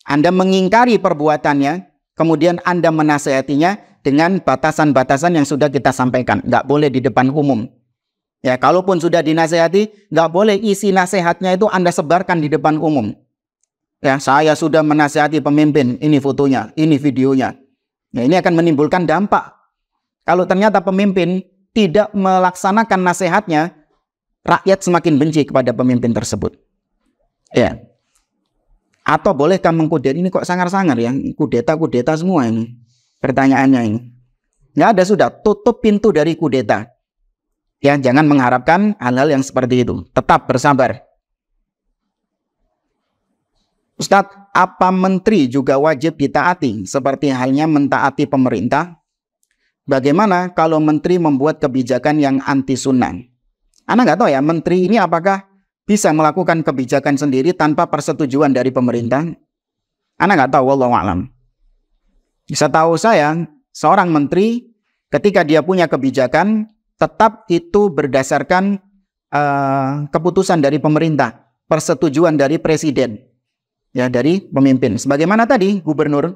Anda mengingkari perbuatannya, kemudian Anda menasehatinya dengan batasan-batasan yang sudah kita sampaikan. Nggak boleh di depan umum. Ya, kalaupun sudah dinasehati, nggak boleh isi nasihatnya itu Anda sebarkan di depan umum. Ya, saya sudah menasehati pemimpin, ini fotonya, ini videonya. Ya, ini akan menimbulkan dampak. Kalau ternyata pemimpin tidak melaksanakan nasihatnya, rakyat semakin benci kepada pemimpin tersebut. Ya. Atau bolehkah mengkudeta? Ini kok sangar-sangar ya, kudeta-kudeta semua ini. Pertanyaannya ini. Nggak ada, sudah. Tutup pintu dari kudeta. Ya, jangan mengharapkan hal-hal yang seperti itu. Tetap bersabar. Ustadz, apa menteri juga wajib ditaati seperti halnya mentaati pemerintah? Bagaimana kalau menteri membuat kebijakan yang anti sunnah? Anda nggak tahu ya, menteri ini apakah bisa melakukan kebijakan sendiri tanpa persetujuan dari pemerintah? Anda nggak tahu, wallahu a'lam. Setahu saya, seorang menteri ketika dia punya kebijakan, tetap itu berdasarkan keputusan dari pemerintah, persetujuan dari presiden, ya, dari pemimpin. Sebagaimana tadi Gubernur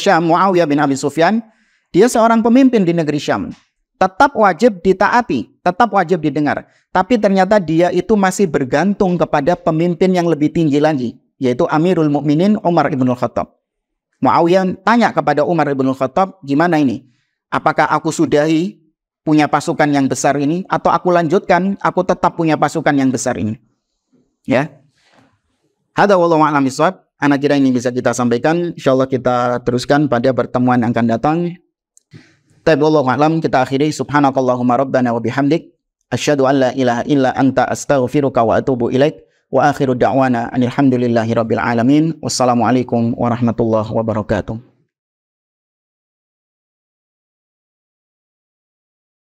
Syam Muawiyah bin Abi Sufyan, dia seorang pemimpin di negeri Syam, tetap wajib ditaati, tetap wajib didengar. Tapi ternyata dia itu masih bergantung kepada pemimpin yang lebih tinggi lagi, yaitu Amirul Mukminin Umar ibn Khattab. Muawiyah tanya kepada Umar ibn Khattab, gimana ini? Apakah aku sudahi punya pasukan yang besar ini, atau aku lanjutkan, aku tetap punya pasukan yang besar ini? Ya. Hada wallahu a'lam bishawab. Anak kira ini bisa kita sampaikan. Insyaallah kita teruskan pada pertemuan yang akan datang. Wallahu a'lam. Kita akhiri. Subhanakallahumma rabbana wa bihamdik, asyhadu an la ilaha illa anta astaghfiruka wa atubu ilaik. Wa akhiru da'wana alhamdulillahi rabbil alamin. Wassalamualaikum warahmatullahi wabarakatuh.